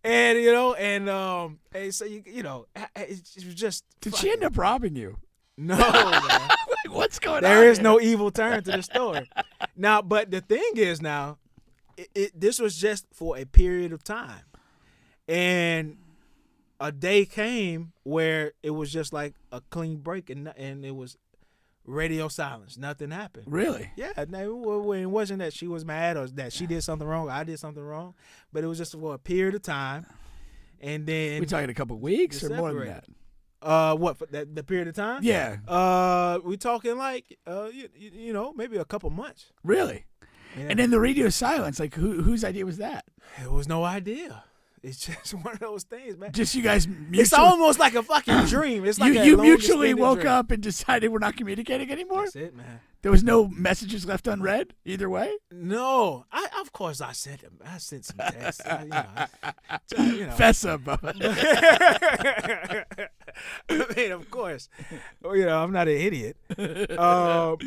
And and so it was just. Did she end up robbing you? No, man. Like, what's going on? There is no evil turn to the story. Now, but the thing is now, this was just for a period of time, and a day came where it was just like a clean break, and it was radio silence. Nothing happened. Really? Yeah. It wasn't that she was mad or that she did something wrong or I did something wrong, but it was just for a period of time, and then we talking a couple weeks or more than that? What for the period of time? Yeah. We talking like maybe a couple months. Really? Yeah. And then the radio silence. Like whose idea was that? It was no idea. It's just one of those things, man. Just you guys mutually. It's almost like a fucking dream. It's like you mutually woke up and decided we're not communicating anymore. That's it, man. There was no messages left unread either way. No, of course I sent them. I sent some texts. Fess up, Bubba. I mean, of course, I'm not an idiot. But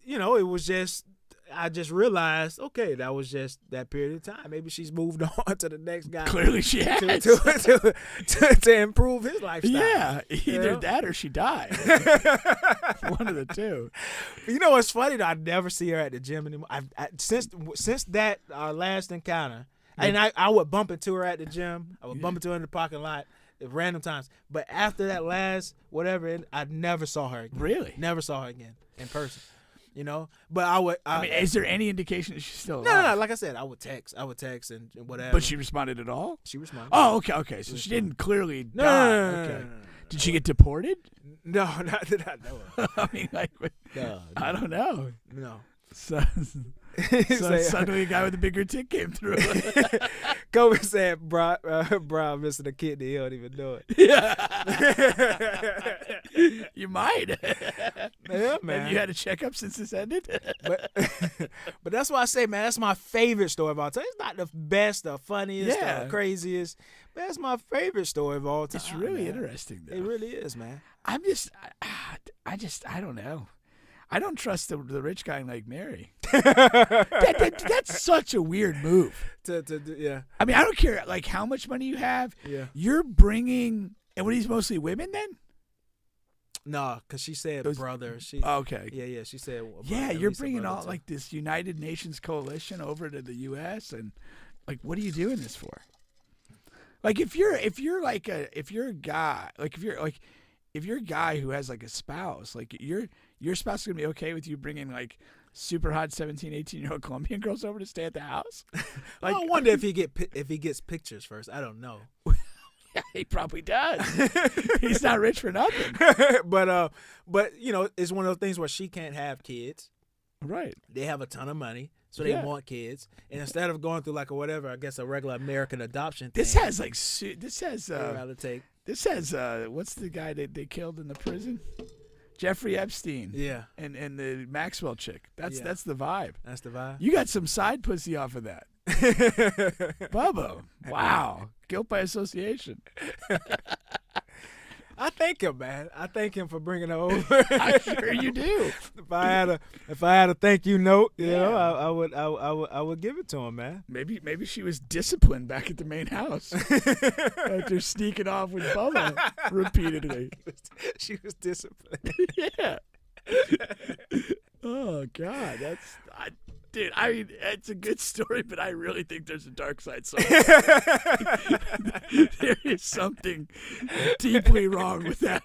it was just. I just realized, okay, that was just that period of time. Maybe she's moved on to the next guy. Clearly she has. To improve his lifestyle. Yeah, either that or she died. One of the two. You know what's funny? Though? I never see her at the gym anymore. Since that last encounter, and I would bump into her at the gym. I would bump into her in the parking lot at random times. But after that last whatever, I never saw her again. Really? Never saw her again in person. But I would. I mean, is there any indication that she's still alive? No. Like I said, I would text and whatever. But she responded at all? She responded. Oh, okay. So she didn't clearly die. No. Okay. Did she get deported? No, not that I know of. I mean, No. I don't know. No. So suddenly a guy with a bigger tick came through. Kobe said, Brown missing a kidney. He don't even know it. Yeah. You might. Yeah, man. Have you had a checkup since this ended? But that's why I say, man, that's my favorite story of all time. It's not the best, the funniest, the craziest, but that's my favorite story of all time. It's really interesting, though. It really is, man. I don't know. I don't trust the rich guy like Mary. That's such a weird move. Yeah. I mean, I don't care like how much money you have. Yeah. You're bringing, and what, he's mostly women then? No, because she said brother. Okay. Yeah. She said. Yeah, you're bringing all like this United Nations coalition over to the U.S. and like, what are you doing this for? Like, if you're a guy who has like a spouse, like your spouse is gonna be okay with you bringing like super hot 17, 18-year-old Colombian girls over to stay at the house? Like, I wonder if he gets pictures first. I don't know. Yeah, he probably does. He's not rich for nothing. But it's one of those things where she can't have kids. Right. They have a ton of money, so they want kids. And instead of going through like a regular American adoption thing. This has what's the guy that they killed in the prison? Jeffrey Epstein. Yeah. And the Maxwell chick. That's the vibe. That's the vibe. You got some side pussy off of that. Bubba. Wow. Guilt by association. I thank him, man. I thank him for bringing her over. I'm sure you do. If I had a thank you note, I would give it to him, man. Maybe she was disciplined back at the main house after sneaking off with Bubba repeatedly. She was disciplined. Yeah. Oh God, dude. I mean, it's a good story, but I really think there's a dark side somewhere. There is something deeply wrong with that.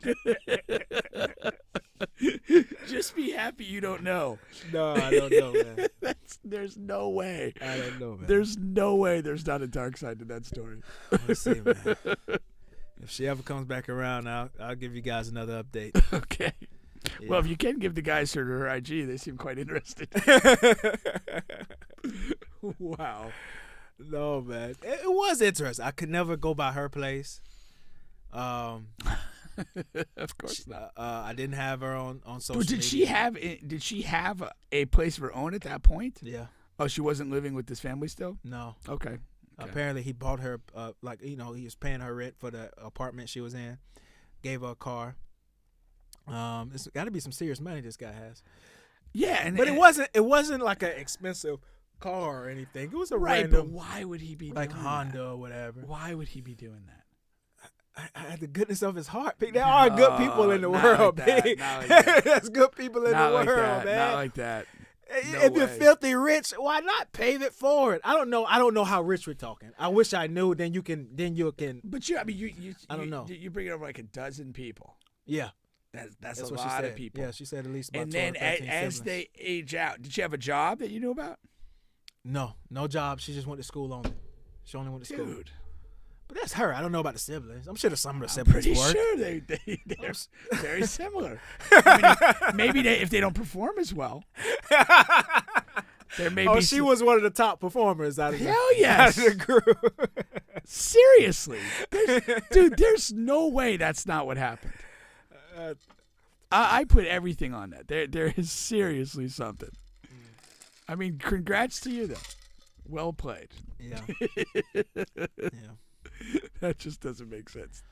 Just be happy you don't know. No, I don't know, man. There's no way. I don't know, man. There's no way there's not a dark side to that story. Let's see, man. If she ever comes back around, I'll give you guys another update. Okay. Yeah. Well, if you can give the guys her IG, they seem quite interested. Wow. No, man. It was interesting. I could never go by her place. Of course not. I didn't have her on social media. Did she have a place of her own at that point? Yeah. Oh, she wasn't living with this family still? No. Okay. Apparently, he bought her, he was paying her rent for the apartment she was in, gave her a car. It's got to be some serious money this guy has. Yeah, but it wasn't like an expensive car or anything. It was a random. But why would he be like doing Honda that? Or whatever? Why would he be doing that? The goodness of his heart. There are good people in the world, like big. That. There's good people in the world, man. Not like that. If you're filthy rich, why not pave it forward? I don't know how rich we're talking. I wish I knew. Then you can. But I don't know. You bring it over like a dozen people. Yeah. That's a what lot she said. of people. Yeah, she said at least about and 12, then 13 as siblings. they age out, did she have a job that you knew about? No job. She just went to school only. She only went to school. Dude. But that's her. I don't know about the siblings. I'm sure some of the siblings work. Pretty sure they're very similar. I mean, maybe if they don't perform as well, there may be. She was one of the top performers out of hell yes. out of the group. Seriously. Dude, there's no way that's not what happened. I put everything on that. There is seriously something. I mean, congrats to you, though. Well played. Yeah. That just doesn't make sense.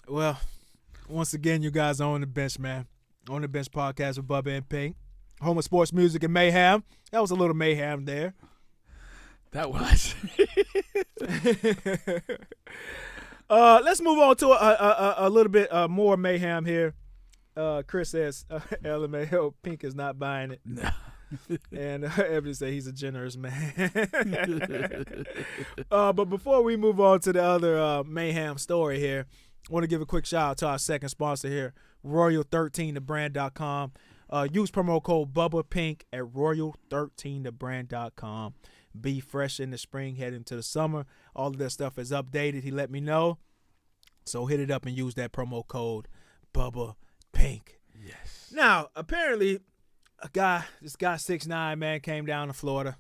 Well, once again, you guys are on the bench, man. On the Bench podcast with Bubba and Pink. Home of sports music and mayhem. That was a little mayhem there. That was. Let's move on to a little bit more mayhem here. Chris says, LMAO, Pink is not buying it. No. And everybody say he's a generous man. But before we move on to the other mayhem story here, I want to give a quick shout out to our second sponsor here, Royal13thebrand.com. Use promo code bubbapink at Royal13thebrand.com. Be fresh in the spring, head into the summer. All of that stuff is updated. He let me know. So hit it up and use that promo code bubbapink. Yes. Now, apparently, this guy 6ix9ine, man, came down to Florida.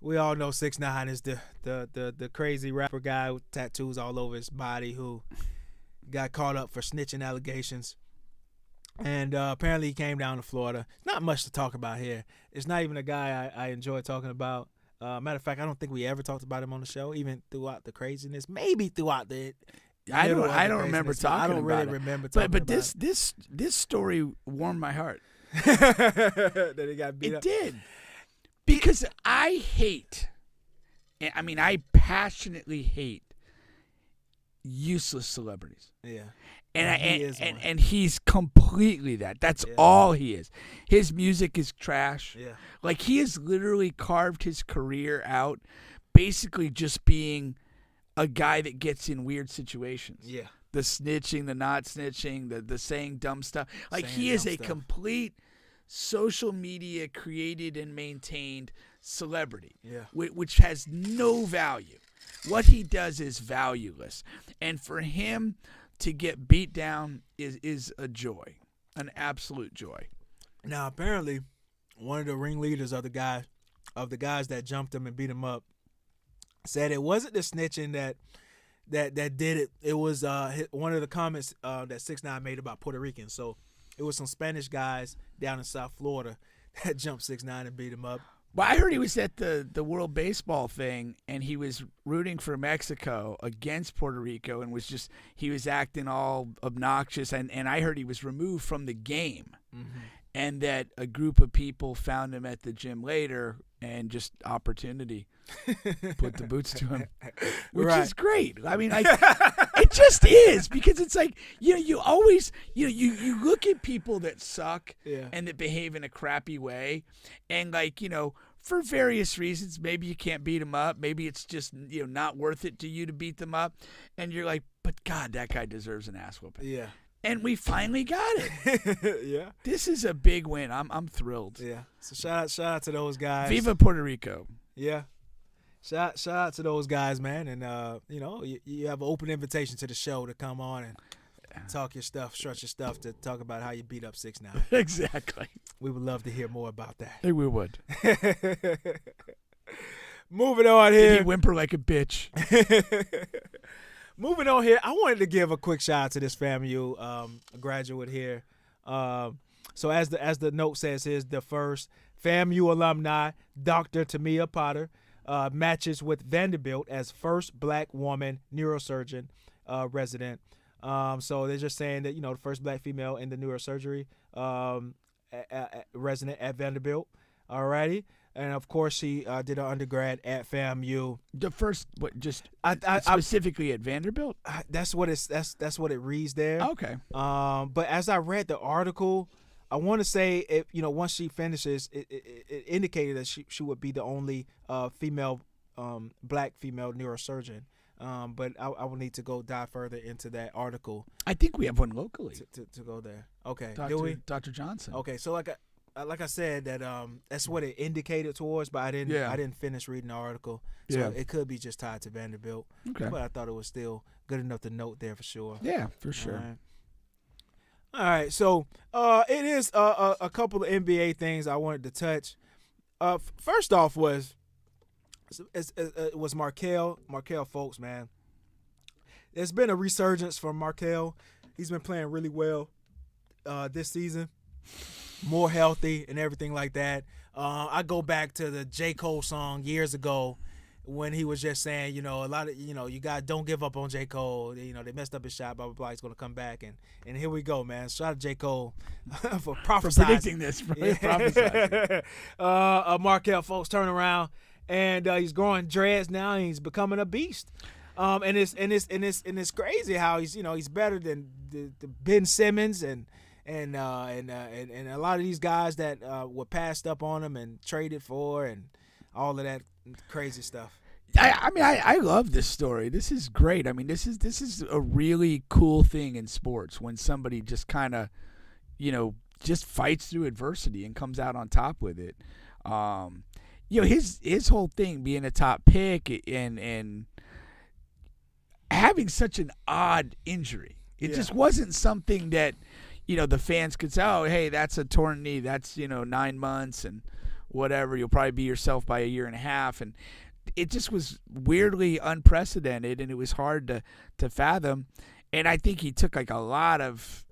We all know 6ix9ine is the crazy rapper guy with tattoos all over his body who got caught up for snitching allegations. And apparently he came down to Florida. Not much to talk about here. It's not even a guy I enjoy talking about. Matter of fact, I don't think we ever talked about him on the show, even throughout the craziness. Maybe throughout the I don't remember talking about it. I don't really remember talking about it. But this story warmed my heart. That he got beat up. It did. Because I passionately hate useless celebrities. Yeah. And he's completely that. That's all he is. His music is trash. Yeah. Like, he has literally carved his career out basically just being a guy that gets in weird situations. Yeah. The snitching, the not snitching, the saying dumb stuff. Like, Saying he is dumb a stuff. complete social media created and maintained celebrity. Yeah. Which has no value. What he does is valueless. And for him to get beat down is a joy, an absolute joy. Now, apparently, one of the ringleaders of the guys that jumped him and beat him up said it wasn't the snitching that did it. It was one of the comments that 6ix9ine made about Puerto Ricans. So it was some Spanish guys down in South Florida that jumped 6ix9ine and beat him up. Well, I heard he was at the World Baseball thing, and he was rooting for Mexico against Puerto Rico, and he was acting all obnoxious, and I heard he was removed from the game, and that a group of people found him at the gym later, and just opportunity put the boots to him, which is great. I mean, it just is, because it's like, you always, you look at people that suck and that behave in a crappy way, and for various reasons, maybe you can't beat them up. Maybe it's just, not worth it to you to beat them up. And you're like, but God, that guy deserves an ass whooping. Yeah. And we finally got it. Yeah. This is a big win. I'm thrilled. Yeah. So shout out to those guys. Viva Puerto Rico. Yeah. Shout out to those guys, man. And, you have an open invitation to the show to come on and talk your stuff, stretch your stuff, to talk about how you beat up 6ix9ine. Exactly. We would love to hear more about that. Hey, we would. Moving on here. Did he whimper like a bitch? Moving on here, I wanted to give a quick shout out to this FAMU graduate here. So as the note says, here's the first FAMU alumni, Dr. Tamia Potter, matches with Vanderbilt as first Black woman neurosurgeon resident. So they're just saying that, the first Black female in the neurosurgery resident at Vanderbilt. Alrighty. And of course, she did her undergrad at FAMU. The first, specifically at Vanderbilt? That's what it reads there. Okay. But as I read the article, I want to say, once she finishes, it indicated that she would be the only Black female neurosurgeon. But I will need to go dive further into that article. I think we have one locally. To go there. Okay. Dr. Do we? Dr. Johnson. Okay. So like I said, that's what it indicated towards, but I didn't finish reading the article. So it could be just tied to Vanderbilt. Okay. But I thought it was still good enough to note there for sure. Yeah, for sure. All right. So it is a couple of NBA things I wanted to touch. First off was it was Markelle Fultz, man. There's been a resurgence from Markelle. He's been playing really well this season, more healthy and everything like that. I go back to the J. Cole song years ago when he was just saying, a lot of, you guys don't give up on J. Cole. They messed up his shot, blah, blah, blah. He's going to come back. And here we go, man. Shout out to J. Cole for prophesying. For predicting this. Prophesizing. Markelle Fultz turn around, and he's growing dreads now, and he's becoming a beast. And it's crazy how he's better than the Ben Simmons and a lot of these guys that were passed up on him and traded for and all of that crazy stuff. I love this story. This is great. I mean, this is a really cool thing in sports when somebody just kind of, just fights through adversity and comes out on top with it. His whole thing being a top pick and having such an odd injury. It just wasn't something that, the fans could say, oh, hey, that's a torn knee. That's, 9 months and whatever. You'll probably be yourself by a year and a half. And it just was weirdly unprecedented, and it was hard to fathom. And I think he took like a lot of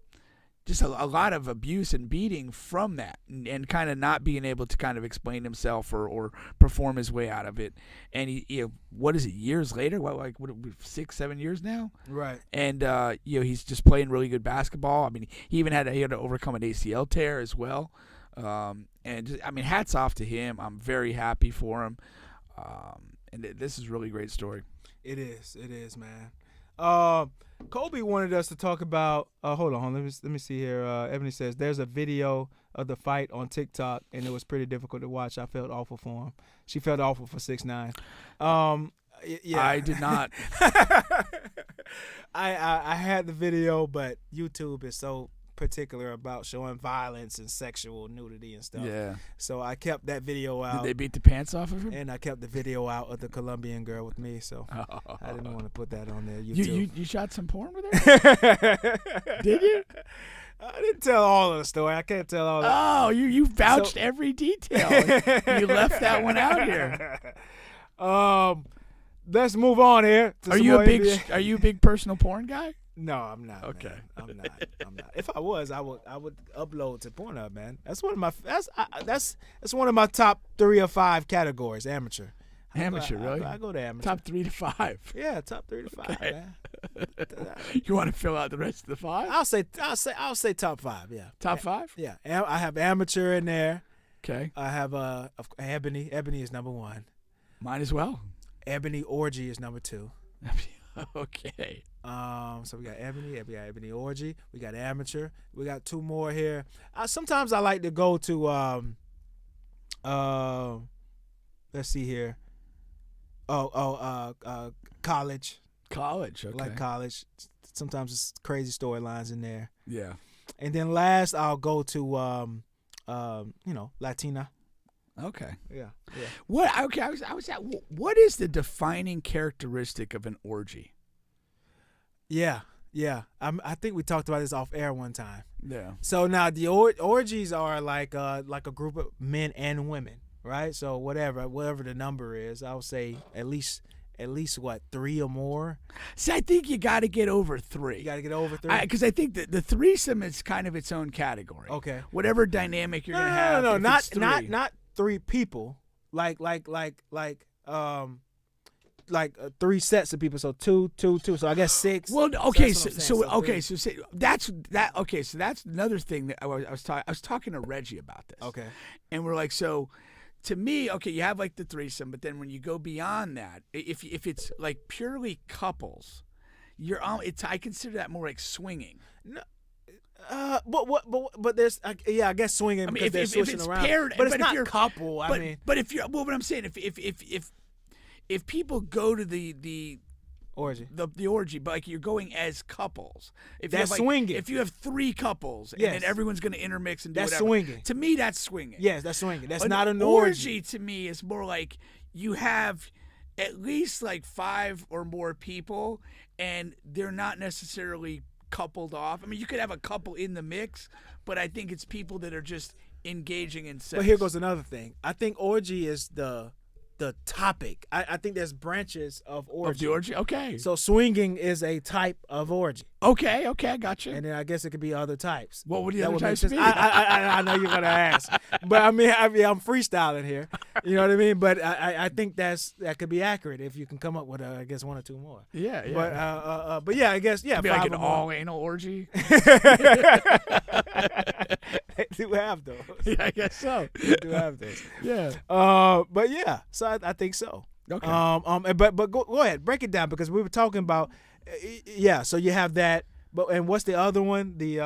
abuse and beating from that, and kind of not being able to kind of explain himself or perform his way out of it. And he what is it, years later? What 6-7 years now? Right. And he's just playing really good basketball. I mean, he even had to overcome an ACL tear as well. Hats off to him. I'm very happy for him. And this is a really great story. It is, man. Kobe wanted us to talk about. Hold on, let me see here. Ebony says there's a video of the fight on TikTok, and it was pretty difficult to watch. I felt awful for him. She felt awful for 6ix9ine. Yeah, I did not. I had the video, but YouTube is so particular about showing violence and sexual nudity and stuff. Yeah. So I kept that video out. Did they beat the pants off of him? And I kept the video out of the Colombian girl with me, so I didn't want to put that on there. YouTube. You shot some porn with her? Did you? I didn't tell all of the story. I can't tell all. Oh, you vouched every detail. You left that one out here. Let's move on here. Are you a big personal porn guy? No, I'm not. Okay, man. I'm not. If I was, I would upload to Pornhub, man. That's one of my that's one of my top 3 or 5 categories. Amateur. Really? I go to amateur. Top 3 to 5. Yeah, top 3 to 5. Okay. Man. You want to fill out the rest of the 5? I'll say top 5. Yeah. Top 5? Yeah. I have amateur in there. Okay. I have ebony. Ebony is number 1. Mine as well. Ebony orgy is number 2. Okay. So we got ebony orgy. We got amateur. We got 2 more here. Sometimes I like to go to let's see here. College. College. Okay. I like college. Sometimes it's crazy storylines in there. Yeah. And then last I'll go to Latina. Okay. Yeah. What? Okay. I was at. What is the defining characteristic of an orgy? Yeah. I think we talked about this off air one time. Yeah. So now the orgies are like a group of men and women, right? So whatever the number is, I would say at least what, 3 or more. See, I think you got to get over 3. You got to get over 3 because I think the threesome is kind of its own category. Okay. Whatever dynamic you're gonna have. No, not 3 people. Like 3 sets of people. So 2. So I guess 6. Well, okay. So that's another thing that I was talking to Reggie about this. Okay. And we're like, so to me, okay, you have like the threesome, but then when you go beyond that, if it's like purely couples, I consider that more like swinging. No. But there's I guess swinging. I mean, because they're switching it's around. Paired, but it's not if couple. But if you're, well, what I'm saying, if people go to the orgy, the orgy, but like you're going as couples. If that's swinging. If you have 3 couples, yes, and then everyone's going to intermix and do that's whatever. Swinging. To me, that's swinging. Yes, that's swinging. That's an not an orgy. Orgy to me is more like you have at least like 5 or more people, and they're not necessarily coupled off. I mean, you could have a couple in the mix, but I think it's people that are just engaging in sex. But here goes another thing. I think orgy is the the topic. I think there's branches of orgy. Of the orgy? Okay. So swinging is a type of orgy. Okay, I got you. And then I guess it could be other types. What would the That other would make types sense. be? I know you're gonna ask, but I mean I'm freestyling here. You know what I mean? But I think that could be accurate if you can come up with I guess one or two more. Yeah. But yeah, I guess Could be 5 like an or more. all anal orgy. They do have those. Yeah, I guess so. They do have those. Yeah. But yeah, so I think so. Okay. But go ahead, break it down because we were talking about yeah. So you have that, and what's the other one? The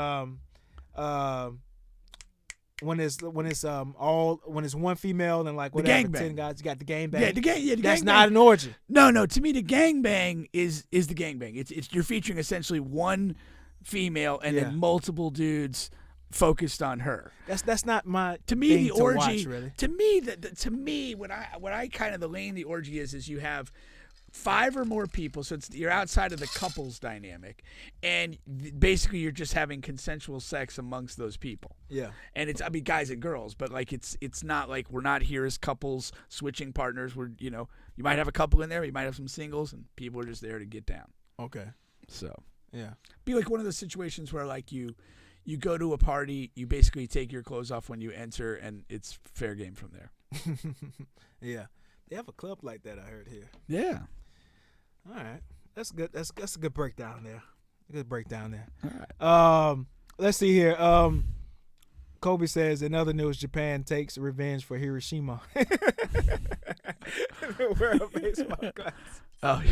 when it's one female and like whatever, gangbang. 10 guys, you got the gangbang. Yeah, the That's gangbang. not an orgy. No. To me, the gangbang is the gangbang. It's you're featuring essentially one female and then multiple dudes focused on her. That's not my To me, thing the orgy. to watch, really. To me, what I kind of the lane the orgy is you have 5 or more people, so you're outside of the couples dynamic, and basically you're just having consensual sex amongst those people. Yeah. And it's guys and girls, but like it's not like we're not here as couples switching partners. We're you might have a couple in there, you might have some singles, and people are just there to get down. Okay. So Yeah. be like one of those situations where like you go to a party, you basically take your clothes off when you enter, and it's fair game from there. Yeah. They have a club like that, I heard here. Yeah. All right. That's good. That's a good breakdown there. Good breakdown there. All right. Let's see here. Kobe says, in other news, Japan takes revenge for Hiroshima. World Baseball Classic. Oh,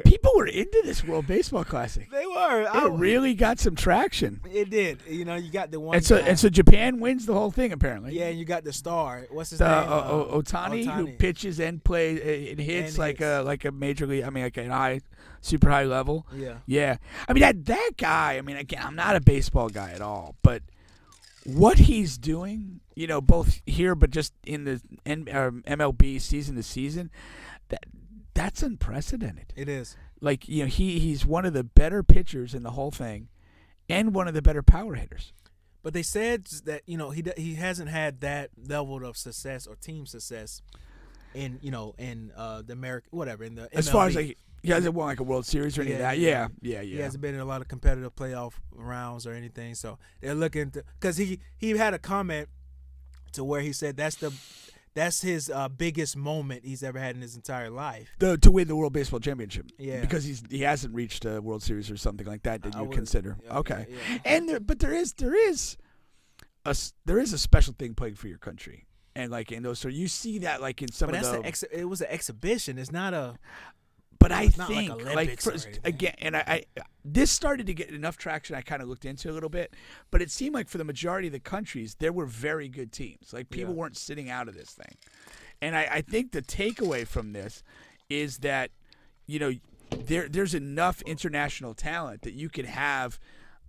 people were into this World Baseball Classic. They were. It really got some traction. It did. You got the one. And so Japan wins the whole thing apparently. Yeah, and you got the star. What's his name? Ohtani, who pitches and plays and hits like a major league. I mean, like a super high level. Yeah. Yeah. I mean that guy. I mean, again, I'm not a baseball guy at all, but what he's doing, both here but just in the MLB season to season. That's unprecedented. It is. Like, he's one of the better pitchers in the whole thing and one of the better power hitters. But they said that, he hasn't had that level of success or team success in the American, whatever, in the MLB. As far as like he hasn't won like a World Series or any of that. Yeah. He hasn't been in a lot of competitive playoff rounds or anything. So they're looking to, because he had a comment to where he said that's his biggest moment he's ever had in his entire life. To win the World Baseball Championship. Yeah. Because he hasn't reached a World Series or something like that you consider. Okay. Yeah. And but there is a special thing playing for your country. And like in those, so you see that like in some but of that's the. it was an exhibition. It's not a. But I it's not think like like Olympics or first, anything. again, and I this started to get enough traction. I kind of looked into a little bit, but it seemed like for the majority of the countries, there were very good teams. Like people weren't sitting out of this thing. And I think the takeaway from this is that, there's enough international talent that you could have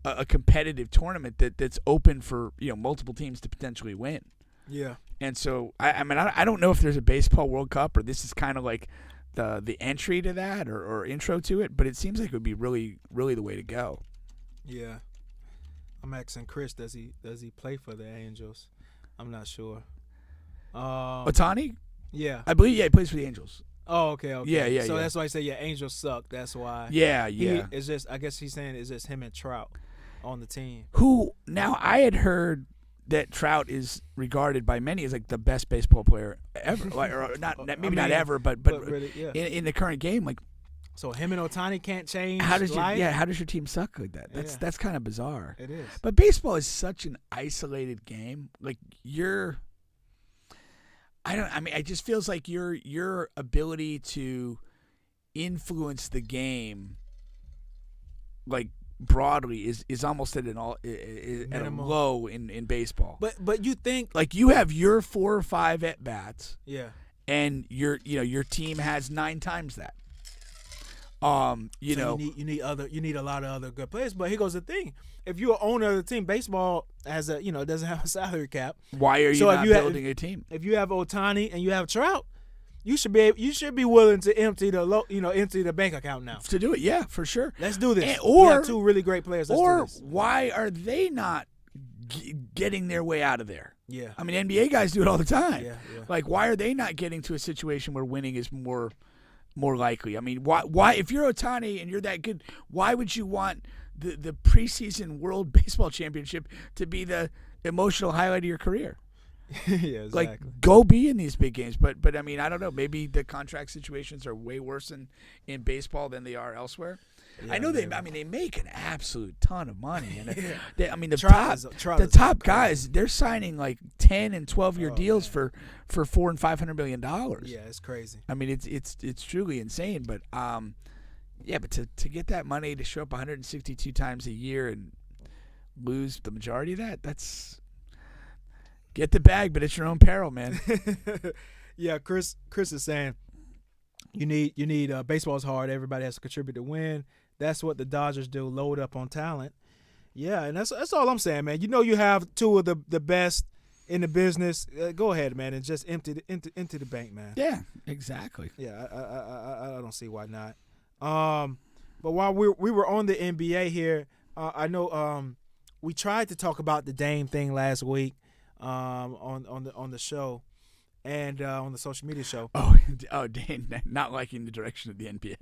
a competitive tournament that's open for, multiple teams to potentially win. Yeah. And so, I don't know if there's a baseball World Cup or this is kind of like the entry to that or intro to it, but it seems like it would be really, really the way to go. Yeah. I'm asking Chris, does he play for the Angels? I'm not sure. Ohtani? Yeah. I believe, he plays for the Angels. Oh, okay. Yeah. So that's why I say, Angels suck. That's why. Yeah. It's just, I guess he's saying it's just him and Trout on the team. Who, now I had heard that Trout is regarded by many as like the best baseball player ever. Not ever, but really, yeah. in the current game, like. So him and Ohtani can't change. How does life? how does your team suck like that? That's kind of bizarre. It is. But baseball is such an isolated game. Like it just feels like your ability to influence the game, like broadly, is almost at a low in baseball. But you think like you have your 4 or 5 at bats, and your team has 9 times that. You need a lot of other good players. But here goes the thing: if you're an owner of the team, baseball has doesn't have a salary cap. Why are you not building a team? If you have Ohtani and you have Trout, you should be willing to empty the bank account now to do it. Yeah, for sure. Let's do this. Or we have 2 really great players. Let's do this. Why are they not getting their way out of there? Yeah. I mean, NBA guys do it all the time. Yeah. Like, why are they not getting to a situation where winning is more likely? I mean, why if you're Ohtani and you're that good, why would you want the preseason World Baseball Championship to be the emotional highlight of your career? Yeah, exactly. Like, go be in these big games. But I mean, I don't know. Maybe the contract situations are way worse in baseball than they are elsewhere. Yeah, I know maybe. they make an absolute ton of money. And the Trial top guys, they're signing like 10 and 12-year deals for $400 and $500 million. Yeah, it's crazy. I mean, it's truly insane. But but to get that money to show up 162 times a year and lose the majority of that's get the bag, but it's your own peril, man. Yeah, Chris is saying you need baseball is hard. Everybody has to contribute to win. That's what the Dodgers do. Load up on talent. Yeah, and that's all I'm saying, man. You have two of the best in the business. Go ahead, man, and just empty the bank, man. Yeah, exactly. Yeah, I don't see why not. But while we were on the NBA here, I know we tried to talk about the Dame thing last week on the show. And on the social media show. Oh, Dame not liking the direction of the NBA.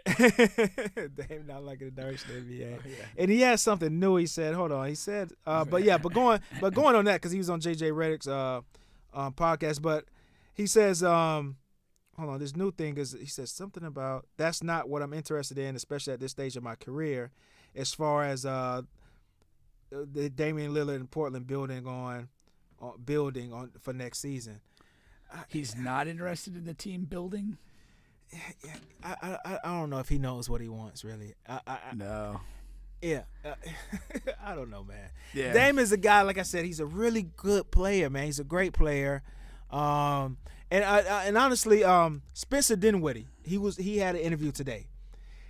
Dame not liking the direction of the NBA. Oh, yeah. And he has something new. He said, "Hold on." He said, but going on that because he was on JJ Redick's podcast. But he says, hold on. This new thing is he says something about that's not what I'm interested in, especially at this stage of my career, as far as the Damian Lillard and Portland building on for next season. He's not interested in the team building? I don't know if he knows what he wants, really. No. Yeah. I don't know, man. Yeah. Dame is a guy, like I said, he's a really good player, man. He's a great player. And honestly, Spencer Dinwiddie, he had an interview today.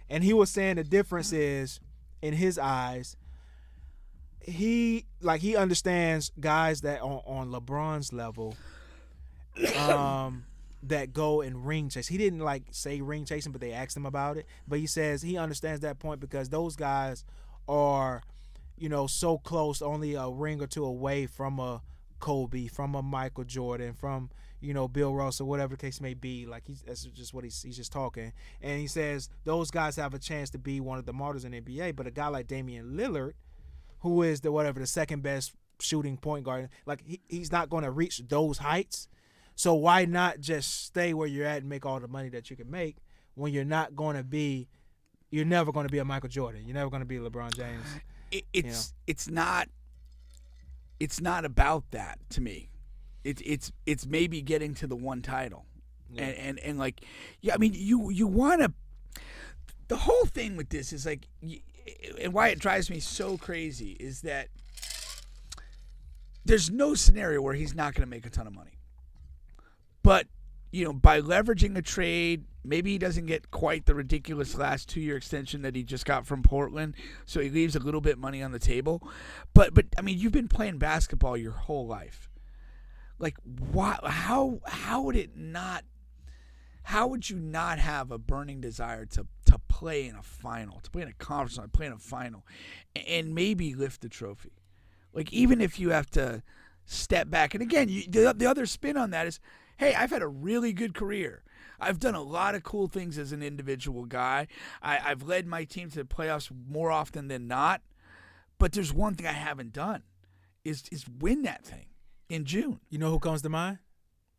And he was saying the difference is, in his eyes, he understands guys that on LeBron's level that go and ring chase. He didn't say ring chasing, but they asked him about it. But he says he understands that point because those guys are, so close, only a ring or two away from a Kobe, from a Michael Jordan, from Bill Russell, whatever the case may be. That's just what he's just talking. And he says those guys have a chance to be one of the martyrs in the NBA. But a guy like Damian Lillard, who is the second best shooting point guard, he's not going to reach those heights. So why not just stay where you're at and make all the money that you can make when you're never going to be a Michael Jordan. You're never going to be LeBron James. It's not about that to me. It's maybe getting to the one title. Yeah. And I mean, you want to – the whole thing with this is and why it drives me so crazy is that there's no scenario where he's not going to make a ton of money. But, by leveraging a trade, maybe he doesn't get quite the ridiculous last 2-year extension that he just got from Portland, so he leaves a little bit of money on the table. But I mean, you've been playing basketball your whole life. Why? How would it not? How would you not have a burning desire to play in a final, to play in a conference, to play in a final, and maybe lift the trophy? Even if you have to step back, and again, the other spin on that is, hey, I've had a really good career. I've done a lot of cool things as an individual guy. I've led my team to the playoffs more often than not. But there's one thing I haven't done is win that thing in June. You know who comes to mind?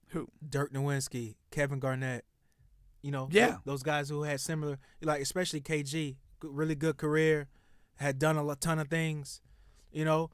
Who? Dirk Nowitzki, Kevin Garnett. Yeah. Those guys who had similar, especially KG, really good career, had done a ton of things, and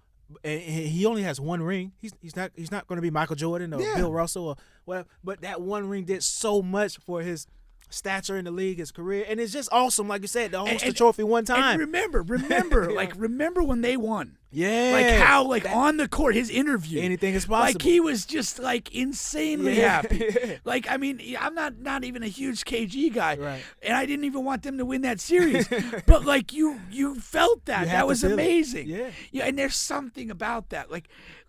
he only has one ring. He's not going to be Michael Jordan or Bill Russell or whatever. But that one ring did so much for his stature in the league, his career, and it's just awesome. Like you said, to host the trophy one time. And remember, remember when they won? Yeah, how on the court, his interview, anything is possible. He was just insanely happy. I mean, I'm not even a huge KG guy, right? And I didn't even want them to win that series. But you felt that. That was amazing. Yeah. And there's something about that.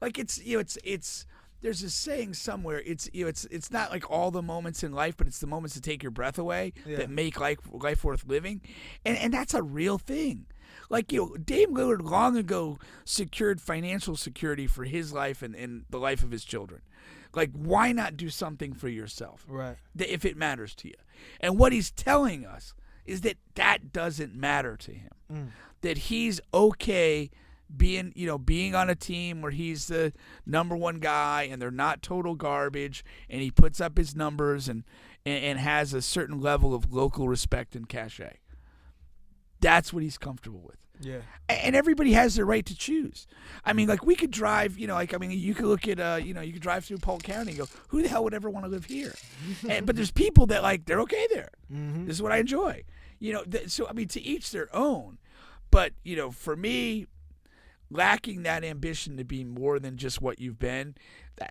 It's there's a saying somewhere. It's not all the moments in life, but it's the moments that take your breath away that make life worth living, and that's a real thing. Like, Dame Lillard long ago secured financial security for his life and the life of his children. Like, why not do something for yourself? Right. If it matters to you. And what he's telling us is that doesn't matter to him. That he's okay being on a team where he's the number one guy and they're not total garbage, and he puts up his numbers and has a certain level of local respect and cachet. That's what he's comfortable with. Yeah. And everybody has the right to choose. I mean, like, we could drive, you could look at, you could drive through Polk County and go, who the hell would ever want to live here? But there's people that, like, they're okay there. Mm-hmm. This is what I enjoy. So, I mean, to each their own. But, for me, lacking that ambition to be more than just what you've been,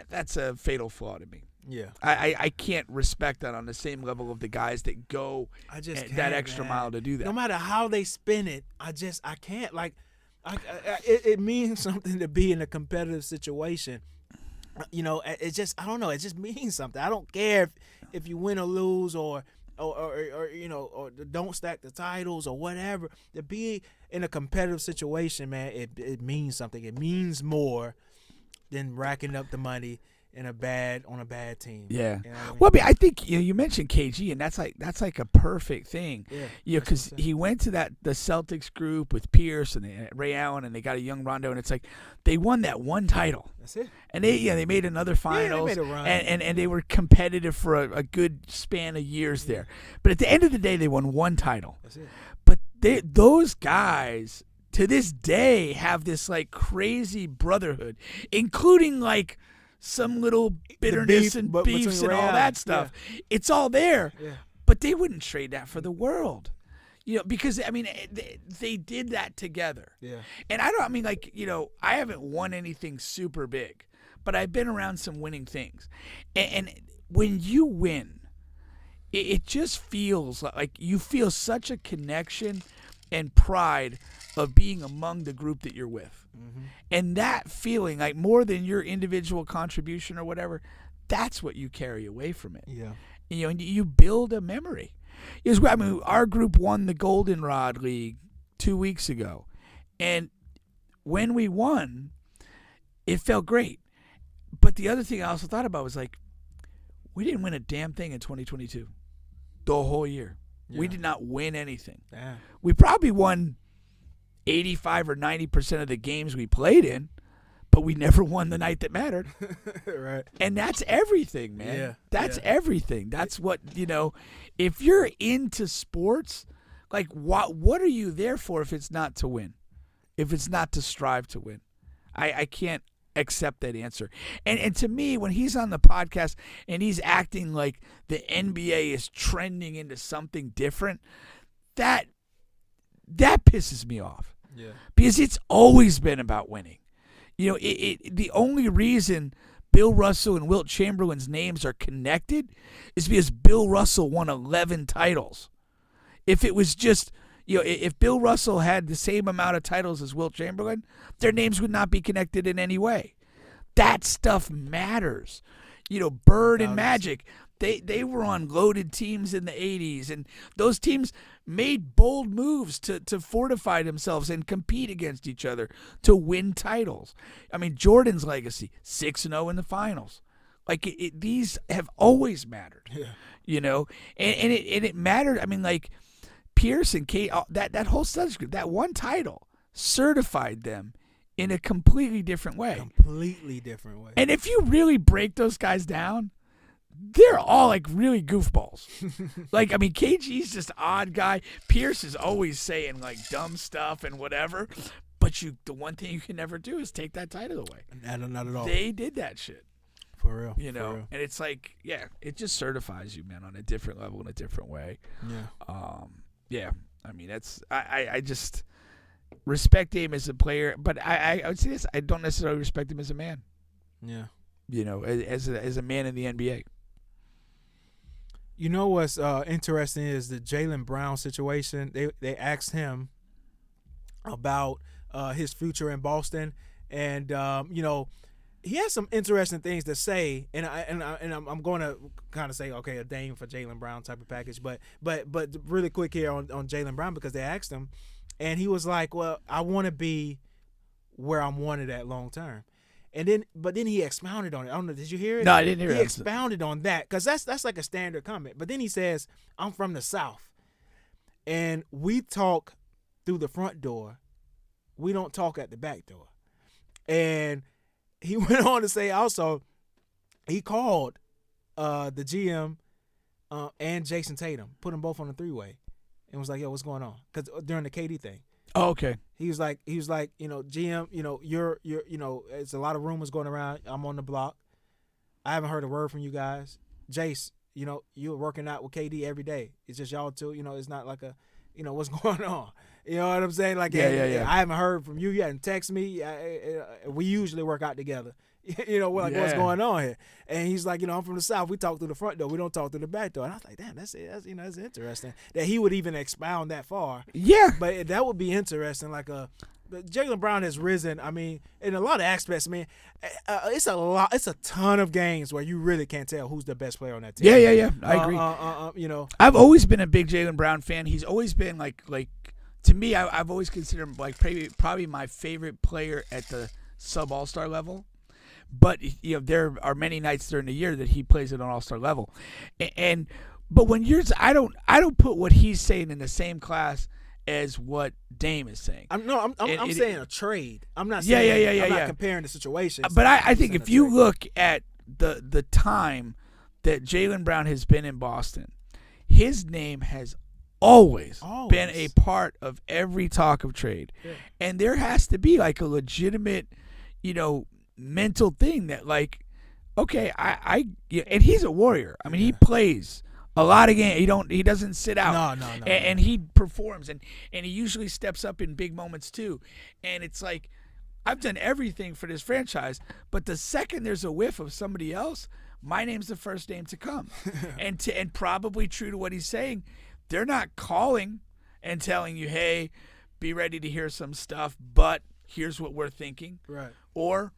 that's a fatal flaw to me. Yeah. I can't respect that on the same level of the guys that go that extra mile to do that. No matter how they spin it, I can't. Like, it means something to be in a competitive situation. It just, I don't know. It just means something. I don't care if you win or lose or don't stack the titles or whatever. To be in a competitive situation, man, it means something. It means more than racking up the money on a bad team. Yeah. You know what I mean? Well, I mean, I think you mentioned KG, and that's like a perfect thing. Yeah. Because he went to the Celtics group with Pierce and Ray Allen, and they got a young Rondo, and it's like they won that one title. That's it. And they made another finals. Yeah, they made a run. And they were competitive for a good span of years there. But at the end of the day, they won one title. That's it. But those guys to this day have this like crazy brotherhood, including like some little bitterness and beefs and all that stuff. Yeah. It's all there. Yeah. But they wouldn't trade that for the world. Because, I mean, they did that together. Yeah. And I haven't won anything super big, but I've been around some winning things. And when you win, it just feels like you feel such a connection and pride of being among the group that you're with. Mm-hmm. And that feeling, like more than your individual contribution or whatever, that's what you carry away from it. Yeah. And you build a memory. Our group won the Goldenrod League 2 weeks ago. And when we won, it felt great. But the other thing I also thought about was like, we didn't win a damn thing in 2022. The whole year. Yeah. We did not win anything. Yeah. We probably won 85 or 90% of the games we played in, but we never won the night that mattered. Right. And that's everything, man. Yeah. That's everything. That's what, if you're into sports, like what are you there for if it's not to win? If it's not to strive to win? I can't accept that answer. And to me, when he's on the podcast and he's acting like the NBA is trending into something different, that pisses me off. Yeah. Because it's always been about winning. The only reason Bill Russell and Wilt Chamberlain's names are connected is because Bill Russell won 11 titles. If it was just, if Bill Russell had the same amount of titles as Wilt Chamberlain, their names would not be connected in any way. That stuff matters. Bird and Magic, they were on loaded teams in the 80s, and those teams made bold moves to fortify themselves and compete against each other to win titles. I mean, Jordan's legacy, 6-0 in the finals. Like, these have always mattered. Yeah. And it mattered. I mean, like, Pierce and Kate, that whole Celtics group, that one title certified them in a completely different way. And if you really break those guys down, they're all like really goofballs. Like, I mean, KG's just an odd guy. Pierce is always saying like dumb stuff and whatever. But the one thing you can never do is take that title away. Not at all. They did that shit. For real. For real. And it's like, it just certifies you, man, on a different level in a different way. Yeah. I mean, I just respect him as a player, but I would say this, I don't necessarily respect him as a man. Yeah. As a man in the NBA. What's interesting is the Jalen Brown situation. They asked him about his future in Boston, and he has some interesting things to say. And I'm going to kind of say, okay, a Dame for Jalen Brown type of package, but really quick here on Jalen Brown, because they asked him, And he was like, well, I want to be where I'm wanted at long term. But then he expounded on it. I don't know. Did you hear it? No, I didn't hear it. He expounded on that because that's like a standard comment. But then he says, I'm from the South. And we talk through the front door. We don't talk at the back door. And he went on to say also, he called the GM and Jason Tatum, put them both on a 3-way, and was like, yo, what's going on? Because during the KD thing. Oh, okay. He was like, GM, you're it's a lot of rumors going around. I'm on the block. I haven't heard a word from you guys. Jace, you're working out with KD every day. It's just y'all two. It's not like a, what's going on? You know what I'm saying? Like, yeah. I haven't heard from you. You hadn't texted me. We usually work out together. What's going on here? And he's like, I'm from the South. We talk through the front door. We don't talk through the back door. And I was like, damn, that's interesting that he would even expound that far. Yeah. But that would be interesting. Like Jalen Brown has risen. I mean, in a lot of aspects, man, it's a ton of games where you really can't tell who's the best player on that team. Yeah. I agree. I've always been a big Jalen Brown fan. He's always been like to me, I've always considered him like probably my favorite player at the sub All-Star level. But there are many nights during the year that he plays at an all-star level, but when I don't put what he's saying in the same class as what Dame is saying. I'm saying a trade. I'm not saying I'm not comparing the situations. But I think if you look at the time that Jalen Brown has been in Boston, his name has always been a part of every talk of trade, and there has to be like a legitimate, mental thing that like, okay, and he's a warrior. I mean, he plays a lot of games. He doesn't sit out. No. And he performs, and he usually steps up in big moments too. And it's like, I've done everything for this franchise, but the second there's a whiff of somebody else, my name's the first name to come. and probably true to what he's saying, they're not calling and telling you, hey, be ready to hear some stuff, but here's what we're thinking. Right. Or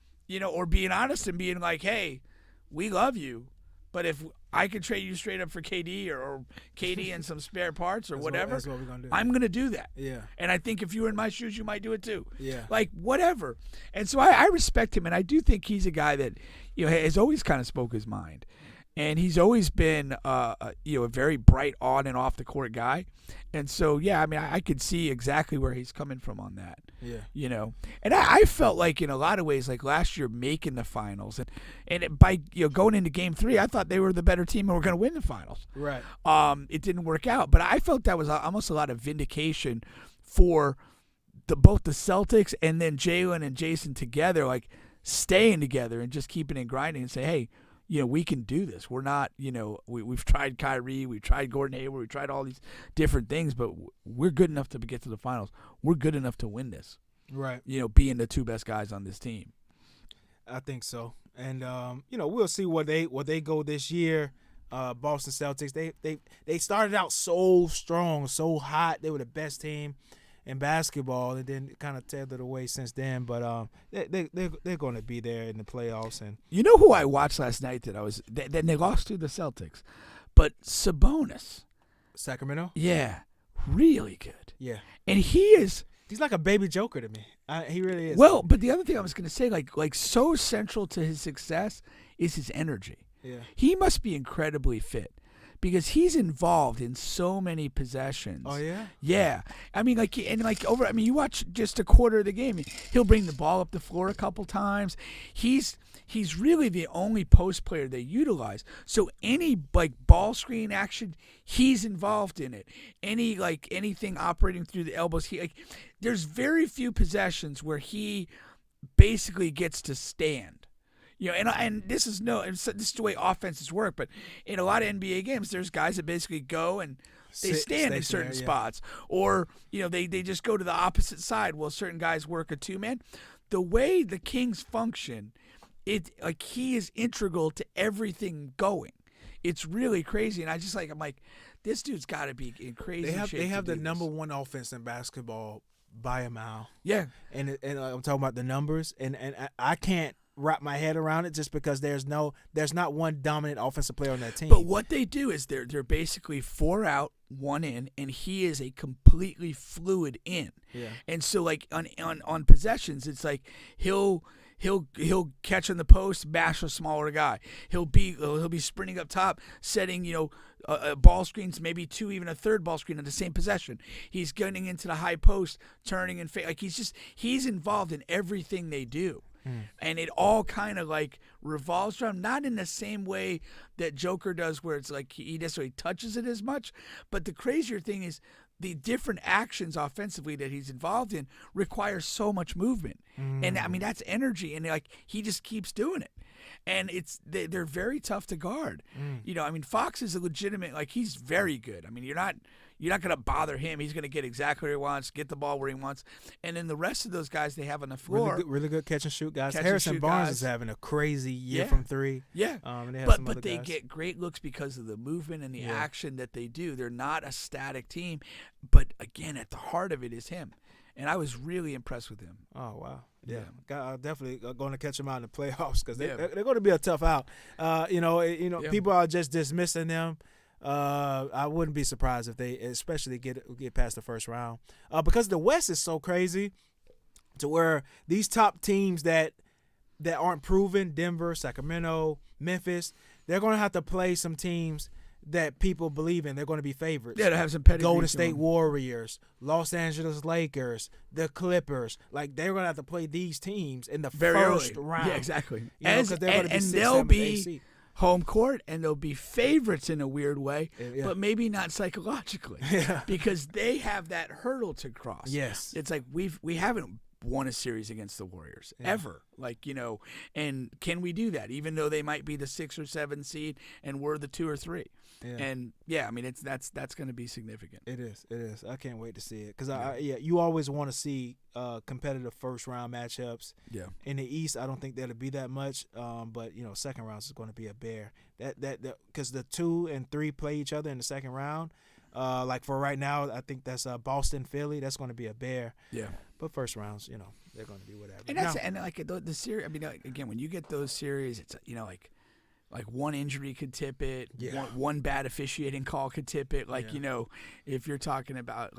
being honest and being like, hey, we love you, but if I could trade you straight up for KD or KD and some spare parts or whatever, that's what we're gonna do. I'm going to do that. Yeah. And I think if you were in my shoes, you might do it too. Yeah. Like, whatever. And so I respect him, and I do think he's a guy that, has always kind of spoke his mind. And he's always been, a very bright on and off the court guy. And so, yeah, I mean, I could see exactly where he's coming from on that. Yeah. And I felt like in a lot of ways, like last year making the finals and by going into Game 3, I thought they were the better team and were going to win the finals. Right. It didn't work out, but I felt that was almost a lot of vindication for both the Celtics and then Jalen and Jason together, like staying together and just keeping it grinding and say, hey, we can do this. We're not, we've tried Kyrie, we've tried Gordon Hayward, we've tried all these different things, but we're good enough to get to the finals. We're good enough to win this. Right. Being the two best guys on this team. I think so. And, we'll see where they go this year. Boston Celtics, they started out so strong, so hot. They were the best team in basketball, and then kind of tethered away since then. But they're going to be there in the playoffs. And you know who I watched last night that they lost to the Celtics, but Sabonis, Sacramento. Yeah, really good. Yeah, and he's like a baby Joker to me. He really is. Well, but the other thing I was going to say, like so central to his success is his energy. Yeah, he must be incredibly fit. Because he's involved in so many possessions. Oh yeah. Yeah, I mean, you watch just a quarter of the game. He'll bring the ball up the floor a couple times. He's really the only post player they utilize. So any ball screen action, he's involved in it. Anything operating through the elbows, there's very few possessions where he basically gets to stand. And this is the way offenses work. But in a lot of NBA games, there's guys that basically go and they stand in certain spots, or they just go to the opposite side. Well, certain guys work a two-man. The way the Kings function, he is integral to everything going. It's really crazy, and I'm like, this dude's got to be in crazy shape. They have the number one offense in basketball by a mile. Yeah, and I'm talking about the numbers, and I can't wrap my head around it just because there's not one dominant offensive player on that team. But what they do is they're basically 4 out, one in, and he is a completely fluid in. Yeah. And so like on possessions, it's like he'll catch on the post, mash a smaller guy. He'll be sprinting up top, setting ball screens, maybe two, even a third ball screen on the same possession. He's getting into the high post, turning and like he's involved in everything they do. And it all kind of like revolves around, not in the same way that Joker does, where it's like he necessarily touches it as much. But the crazier thing is the different actions offensively that he's involved in require so much movement. And I mean, that's energy. And like he just keeps doing it. And they're very tough to guard. I mean, Fox is a legitimate, like he's very good. I mean, you're not going to bother him. He's going to get exactly what he wants, get the ball where he wants. And then the rest of those guys they have on the floor. Really good catch and shoot guys. Harrison Barnes is having a crazy year from three. Yeah. But they get great looks because of the movement and the action that they do. They're not a static team. But again, at the heart of it is him. And I was really impressed with him. Oh, wow. Yeah. Definitely going to catch them out in the playoffs because they're going to be a tough out. People are just dismissing them. I wouldn't be surprised if they especially get past the first round because the West is so crazy to where these top teams that aren't proven, Denver, Sacramento, Memphis, they're going to have to play some teams that people believe in. They're going to be favorites. Yeah, to have some pedigree. Golden State Warriors, Los Angeles Lakers, the Clippers. Like, they're going to have to play these teams in the first round. Yeah, exactly. Because they're going to be 6, they'll 7, be 8 seed. Home court, and they'll be favorites in a weird way, but maybe not psychologically, because they have that hurdle to cross. Yes, it's like we haven't won a series against the Warriors ever. Like, and can we do that? Even though they might be the 6 or 7 seed and we're the 2 or 3. Yeah. And I mean, that's going to be significant. It is. I can't wait to see it because you always want to see competitive first round matchups. Yeah. In the East, I don't think there'll be that much. But second round is going to be a bear. That because the 2 and 3 play each other in the second round. Like for right now, I think that's Boston, Philly. That's going to be a bear. Yeah. But first rounds, they're going to be whatever. And like the series. I mean, again, when you get those series, it's like one injury could tip it. Yeah. One bad officiating call could tip it. Like if you're talking about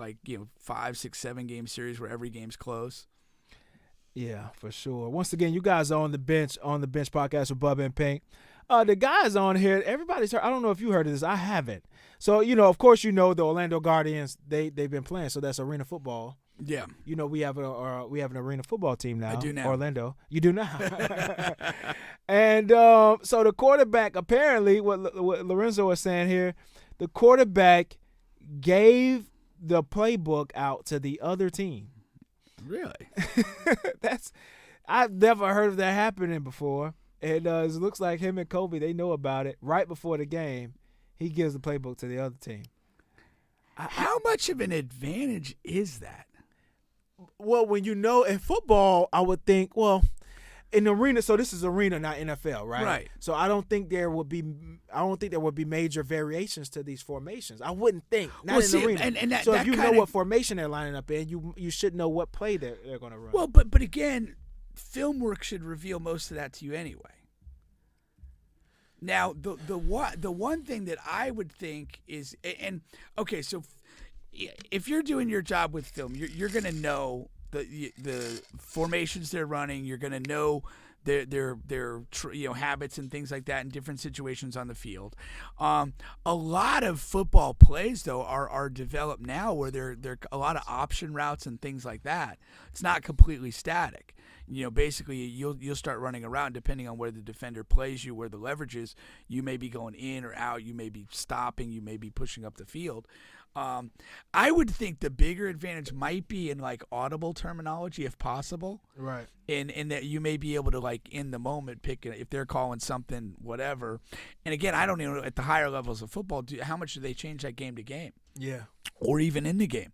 5, 6, 7 game series where every game's close. Yeah, for sure. Once again, you guys are on the bench podcast with Bubba and Pink. The guys on here, everybody's heard. I don't know if you heard of this. I haven't. So, of course, the Orlando Guardians, they've been playing. So that's arena football. Yeah. We have an arena football team now. I do now. Orlando. You do now. And so the quarterback, apparently, what Lorenzo was saying here, the quarterback gave the playbook out to the other team. Really? I've never heard of that happening before. And it looks like him and Kobe, they know about it. Right before the game, he gives the playbook to the other team. How much of an advantage is that? Well, when in football, I would think, in arena, so this is arena, not NFL, right? Right. So I don't think there would be major variations to these formations. I wouldn't think, not in arena. And so if you know what formation they're lining up in, you should know what play they're going to run. Well, but again, film work should reveal most of that to you anyway. Now, the one thing that I would think is, so if you're doing your job with film, you're going to know the formations they're running. You're going to know their habits and things like that in different situations on the field. A lot of football plays though are developed now where they're a lot of option routes and things like that. It's not completely static. Basically you'll start running around depending on where the defender plays you, where the leverage is. You may be going in or out. You may be stopping. You may be pushing up the field. I would think the bigger advantage might be in audible terminology if possible. Right. In that you may be able to in the moment pick if they're calling something whatever. And again, I don't even know at the higher levels of football how much do they change that game to game? Yeah. Or even in the game.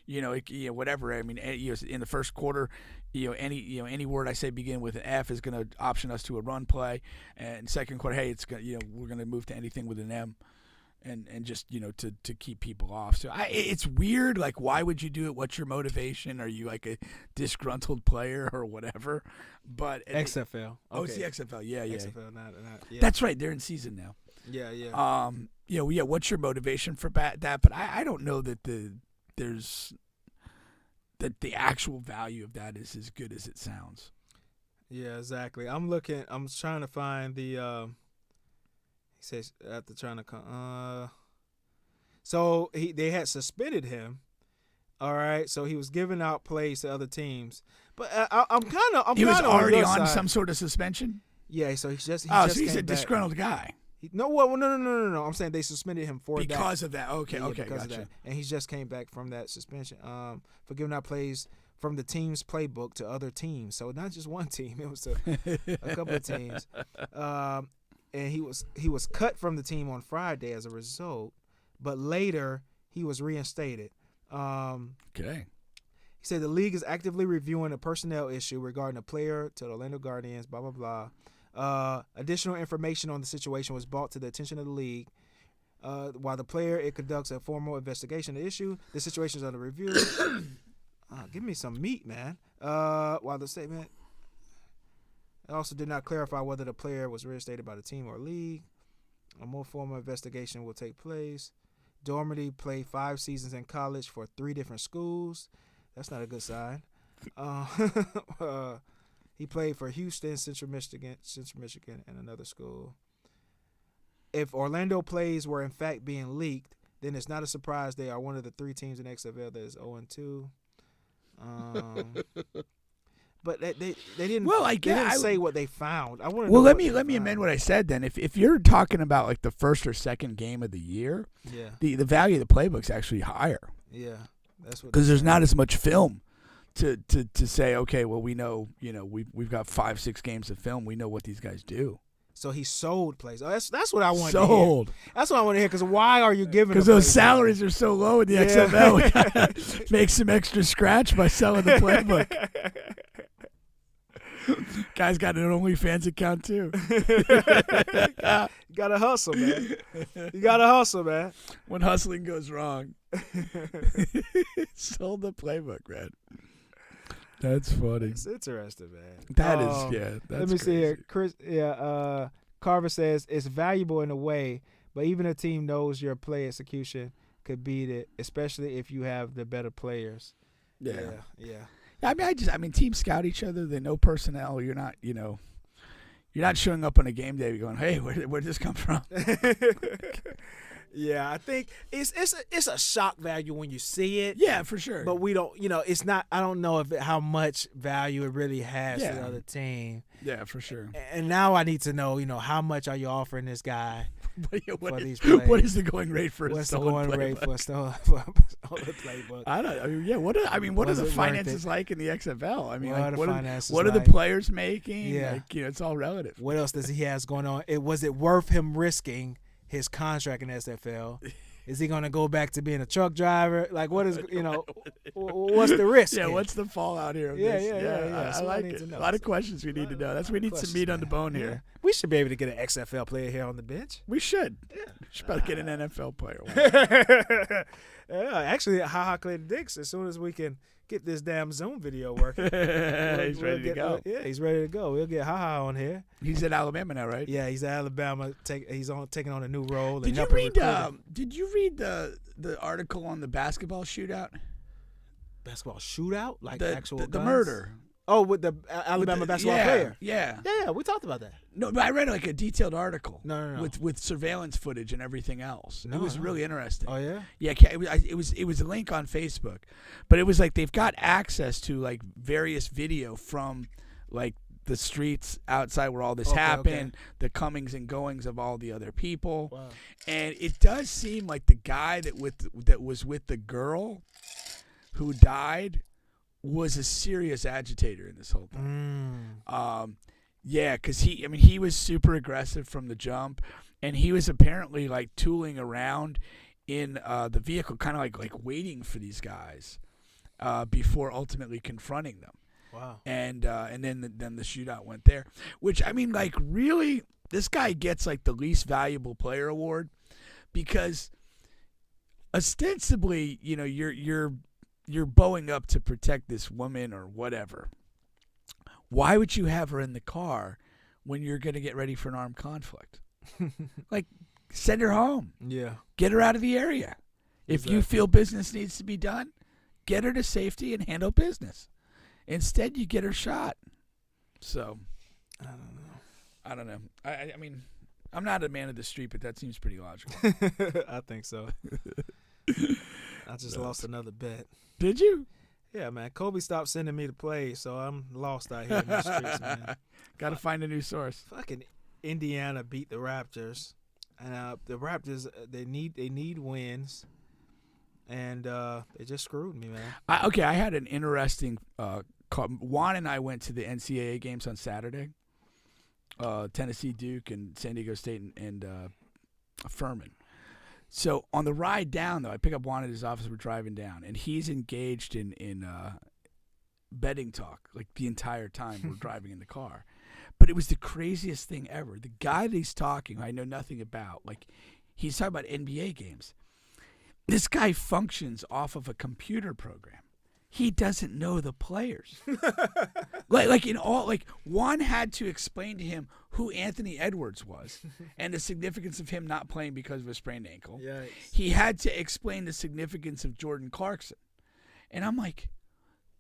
Whatever. I mean, in the first quarter, any word I say begin with an F is going to option us to a run play, and second quarter, hey, it's going we're going to move to anything with an M. And just to keep people off. So it's weird. Why would you do it? What's your motivation? Are you a disgruntled player or whatever? But XFL. Oh, it's the XFL. Yeah. XFL, not. That's right. They're in season now. Yeah. What's your motivation for that? But I don't know that the actual value of that is as good as it sounds. Yeah, exactly. I'm trying to find the. He says after trying to come. So they had suspended him. All right, so he was giving out plays to other teams, but He was already on side. some sort of suspension. Yeah, so he's he's came a back. disgruntled guy. No. I'm saying they suspended him for Because of that. Okay, Yeah, okay, because of gotcha. that. And he just came back from that suspension for giving out plays from the team's playbook to other teams. So not just one team; it was a couple of teams. And he was cut from the team on Friday as a result, but later he was reinstated. Okay. He said the league is actively reviewing a personnel issue regarding a player to the Orlando Guardians, blah, blah, blah. Additional information on the situation was brought to the attention of the league. While the player conducts a formal investigation of the issue, the situation is under review. Give me some meat, man. While the statement also did not clarify whether the player was reinstated by the team or league. A more formal investigation will take place. Dormady played 5 seasons in college for 3 different schools. That's not a good sign. He played for Houston, Central Michigan, and another school. If Orlando plays were in fact being leaked, then it's not a surprise they are one of the 3 teams in XFL that is 0-2. But they didn't. Well, they didn't say what they found. I want to. Well, let me amend what I said then. If you're talking about like the first or second game of the year, the value of the playbook's actually higher. Yeah, that's what. Because there's not as much film to say, okay, well, we know, we've got 5-6 games of film. We know what these guys do. So he sold plays. Oh, that's what I want. Sold. To hear. That's what I want to hear. Because why are you giving? Because those salaries are so low in the XFL. We gotta make some extra scratch by selling the playbook. Guy's got an OnlyFans account too. You gotta hustle, man. You gotta hustle, man. When hustling goes wrong, sold the playbook, man. That's funny. It's interesting, man. That is, that's let me see here. crazy. Chris, Carver says it's valuable in a way, but even a team knows your play execution could beat it, especially if you have the better players. Yeah. I mean, teams scout each other. They know personnel. You're not, you're not showing up on a game day going, "Hey, where did this come from?" Yeah, I think it's a shock value when you see it. Yeah, for sure. But we don't, it's not. I don't know how much value it really has to the other team. Yeah, for sure. And now I need to know, how much are you offering this guy for these what plays? is the going rate for What's a stolen the going rate playbook? for a stolen playbook? I don't. What are the it finances like in the XFL? I mean, what are the players making? Yeah. It's all relative. What else does he has going on? Was it worth him risking his contract in SFL? Is he going to go back to being a truck driver? Like, what is, what's the risk? Yeah, here? what's the fallout here of Yeah, this? yeah. I like it. A lot of questions we need to know. That's we need some meat on the bone here. We should be able to get an XFL player here on the bench. We should. Yeah. Should probably get an NFL player. Yeah, actually, Clayton Dix, as soon as we can get this damn Zoom video working. He's ready to go. Yeah, he's ready to go. We'll get on here. He's at Alabama now, right? Yeah, he's at Alabama. He's taking on a new role. Did you read the article on the basketball shootout? Basketball shootout? Like the actual the guns? murder. Oh, with the Alabama basketball player. Yeah. Yeah, we talked about that. No, but I read like a detailed article. No. With surveillance footage and everything else. It was really interesting. Oh yeah. Yeah, it was a link on Facebook, but it was like they've got access to like various video from like the streets outside where all this happened, the comings and goings of all the other people, and it does seem like the guy that was with the girl who died was a serious agitator in this whole thing. Yeah, because he was super aggressive from the jump, and he was apparently like tooling around in the vehicle, kind of like waiting for these guys before ultimately confronting them. Wow. And then the shootout went there, which I mean, like really, this guy gets like the least valuable player award because ostensibly, you're bowing up to protect this woman or whatever. Why would you have her in the car when you're going to get ready for an armed conflict? Like, send her home. Yeah. Get her out of the area. If you Exactly. feel business needs to be done, get her to safety and handle business. Instead, you get her shot. So, I don't know. I mean, I'm not a man of the street, but that seems pretty logical. I think so. I just lost another bet. Did you? Yeah, man. Kobe stopped sending me to play, so I'm lost out here in the streets, man. Got to find a new source. Fucking Indiana beat the Raptors, and the Raptors they need wins, and they just screwed me, man. I had an interesting call. Juan and I went to the NCAA games on Saturday. Tennessee, Duke, and San Diego State, and Furman. So on the ride down, though, I pick up Juan at his office. We're driving down, and he's engaged in betting talk like the entire time we're driving in the car. But it was the craziest thing ever. The guy that he's talking, I know nothing about. Like, he's talking about NBA games. This guy functions off of a computer program. He doesn't know the players. Juan had to explain to him who Anthony Edwards was and the significance of him not playing because of a sprained ankle. Yikes. He had to explain the significance of Jordan Clarkson. And I'm like,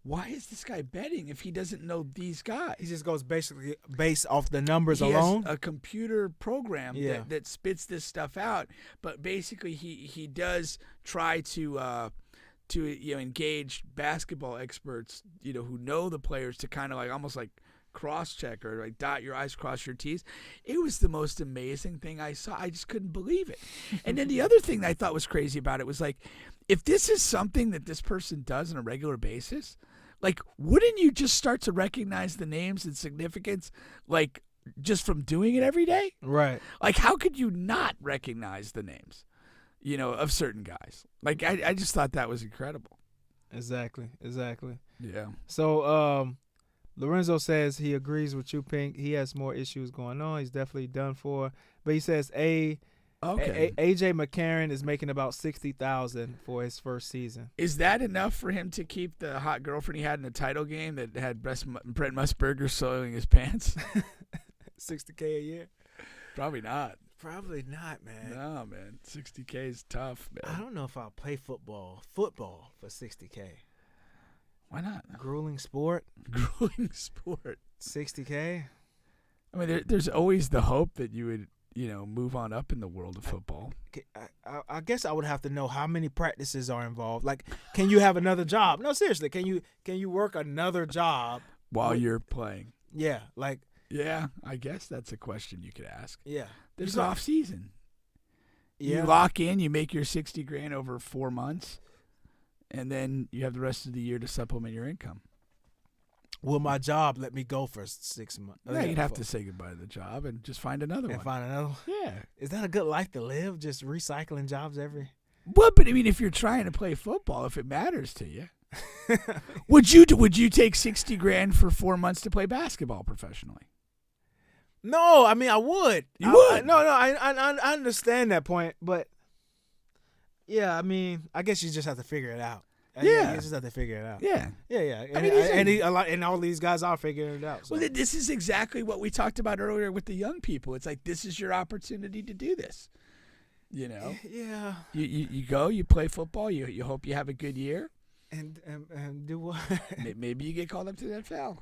why is this guy betting if he doesn't know these guys? He just goes basically based off the numbers He alone. has a computer program Yeah. that spits this stuff out. But basically he does try to engage basketball experts, who know the players to kind of like almost like cross-check or like dot your I's, cross your T's. It was the most amazing thing I saw. I just couldn't believe it. And then the other thing that I thought was crazy about it was like, if this is something that this person does on a regular basis, like, wouldn't you just start to recognize the names and significance, like, just from doing it every day? Right. Like, how could you not recognize the names, of certain guys? Like, I just thought that was incredible. Exactly. Yeah. So, Lorenzo says he agrees with you, Pink. He has more issues going on. He's definitely done for. But he says AJ McCarron is making about $60,000 for his first season. Is that enough for him to keep the hot girlfriend he had in the title game that had Brent Musburger soiling his pants? $60K a year? Probably not. Probably not, man. No, man. $60K is tough, man. I don't know if I'll play football for $60K. Why not? Grueling sport. Grueling sport. $60K. I mean, there's always the hope that you would, move on up in the world of football. I guess I would have to know how many practices are involved. Like, can you have another job? No, seriously. Can you work another job while you're playing? Yeah, like. Yeah, I guess that's a question you could ask. Yeah. There's off season. Yeah. You lock in, you make your $60,000 over 4 months, and then you have the rest of the year to supplement your income. Will my job let me go for 6 months? Yeah, you'd have to say goodbye to the job and just find another one. Find another one? Yeah. Is that a good life to live? Just recycling jobs every? Well, but I mean, if you're trying to play football, if it matters to you, would you take $60,000 for 4 months to play basketball professionally? No, I mean I would. You would? I understand that point, but yeah, I mean, I guess you just have to figure it out. Yeah, you just have to figure it out. Yeah. And all these guys are figuring it out. So. Well, this is exactly what we talked about earlier with the young people. It's like, this is your opportunity to do this. Yeah. You go, you play football. You hope you have a good year. And do what? Maybe you get called up to the NFL.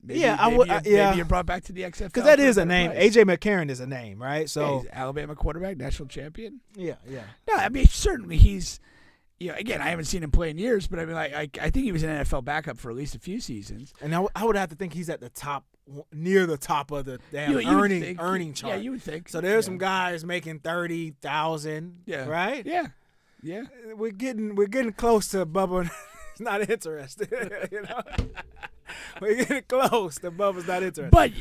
Maybe you're brought back to the XFL. Because that is a name. AJ McCarron is a name, right? So he's Alabama quarterback, national champion. Yeah. No, I mean, certainly he's. Again, I haven't seen him play in years, but I mean, I think he was an NFL backup for at least a few seasons. And I would have to think he's at the top, near the top of the damn earning chart. Yeah, you would think. So there's some guys making $30,000. Yeah. Right. Yeah. We're getting close to Bubba. Not interested. We're getting close. The Bubba's not interested. But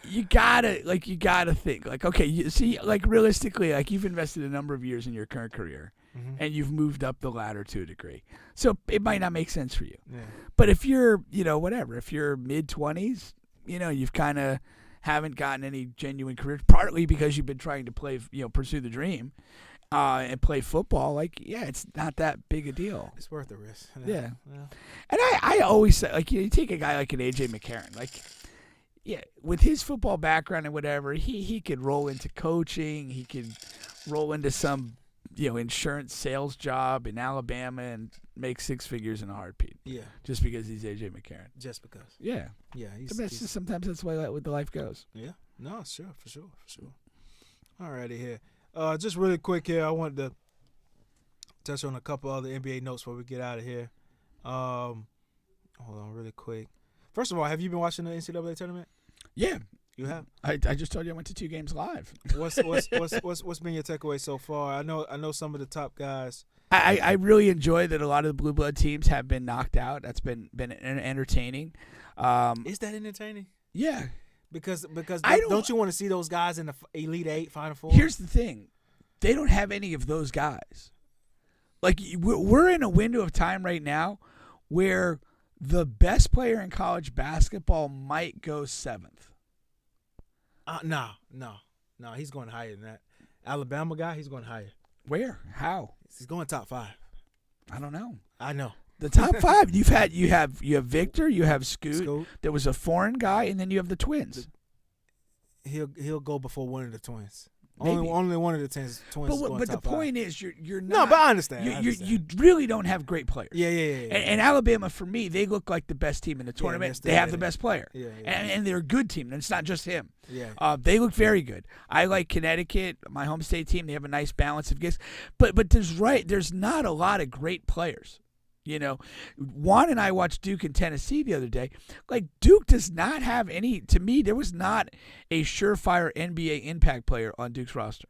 you gotta think like, okay, you see, like realistically, like you've invested a number of years in your current career, and you've moved up the ladder to a degree. So it might not make sense for you. Yeah. But if you're, if you're mid-20s, you've kind of haven't gotten any genuine career, partly because you've been trying to play, pursue the dream. And play football, it's not that big a deal. It's worth the risk. Yeah. And I always say, you take a guy like an AJ McCarron, with his football background and whatever, he could roll into coaching. He could roll into some, insurance sales job in Alabama and make six figures in a heartbeat. Yeah. Just because he's A.J. McCarron. Just because. Yeah. Yeah. Sometimes that's the way the life goes. Yeah. No, sure, for sure. Alrighty here. Just really quick here, I wanted to touch on a couple other NBA notes before we get out of here. Hold on really quick. First of all, have you been watching the NCAA tournament? Yeah. You have? I just told you I went to 2 games live. What's been your takeaway so far? I know some of the top guys. I really enjoy that a lot of the blue blood teams have been knocked out. That's been entertaining. Is that entertaining? Yeah. Because don't you want to see those guys in the Elite Eight, Final Four? Here's the thing. They don't have any of those guys. Like, we're in a window of time right now where the best player in college basketball might go 7th. No. He's going higher than that. Alabama guy, he's going higher. Where? How? He's going top 5. I don't know. I know. The top 5. you have Victor, you have Scoot. There was a foreign guy, and then you have the twins. He'll go before one of the twins. Maybe. Only one of the twins. But the point is, you're not. No, but I understand. You really don't have great players. Yeah. And Alabama, for me, they look like the best team in the tournament. They have the best player. Yeah. And they're a good team. And it's not just him. Yeah. They look very good. I like Connecticut, my home state team. They have a nice balance of gifts. But there's not a lot of great players. Juan and I watched Duke and Tennessee the other day. Like, Duke does not have any. To me, there was not a surefire NBA impact player on Duke's roster.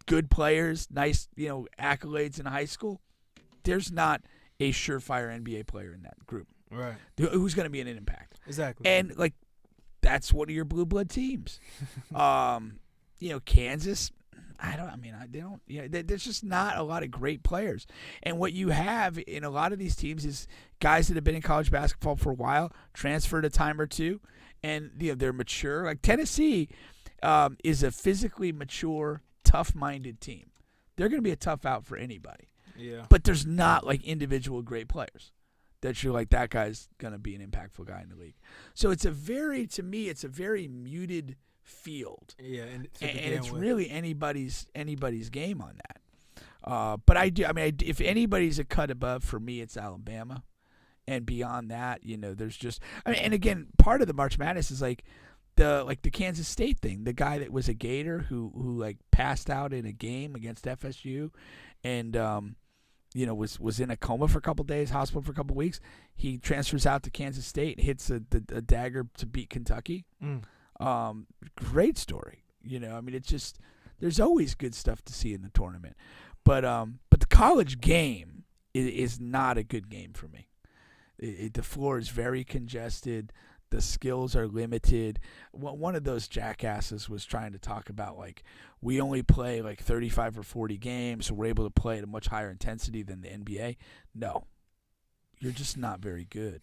Good players, nice, accolades in high school. There's not a surefire NBA player in that group. Right. Who's going to be an impact? Exactly. And, like, that's one of your blue blood teams. Kansas. There's just not a lot of great players. And what you have in a lot of these teams is guys that have been in college basketball for a while, transferred a time or two, and they're mature. Like Tennessee is a physically mature, tough-minded team. They're going to be a tough out for anybody. Yeah. But there's not like individual great players that you're like, that guy's going to be an impactful guy in the league. So to me, it's a very muted field. Yeah, and it's really anybody's game on that. But if anybody's a cut above, for me, it's Alabama. And beyond that, there's just and again, part of the March Madness is like the Kansas State thing. The guy that was a Gator who like passed out in a game against FSU, and was in a coma for a couple days, hospital for a couple weeks. He transfers out to Kansas State, hits a dagger to beat Kentucky. Great story. It's just, there's always good stuff to see in the tournament. But the college game is not a good game for me. The floor is very congested. The skills are limited. One of those jackasses was trying to talk about, like, we only play like 35 or 40 games, so we're able to play at a much higher intensity than the NBA. No. You're just not very good.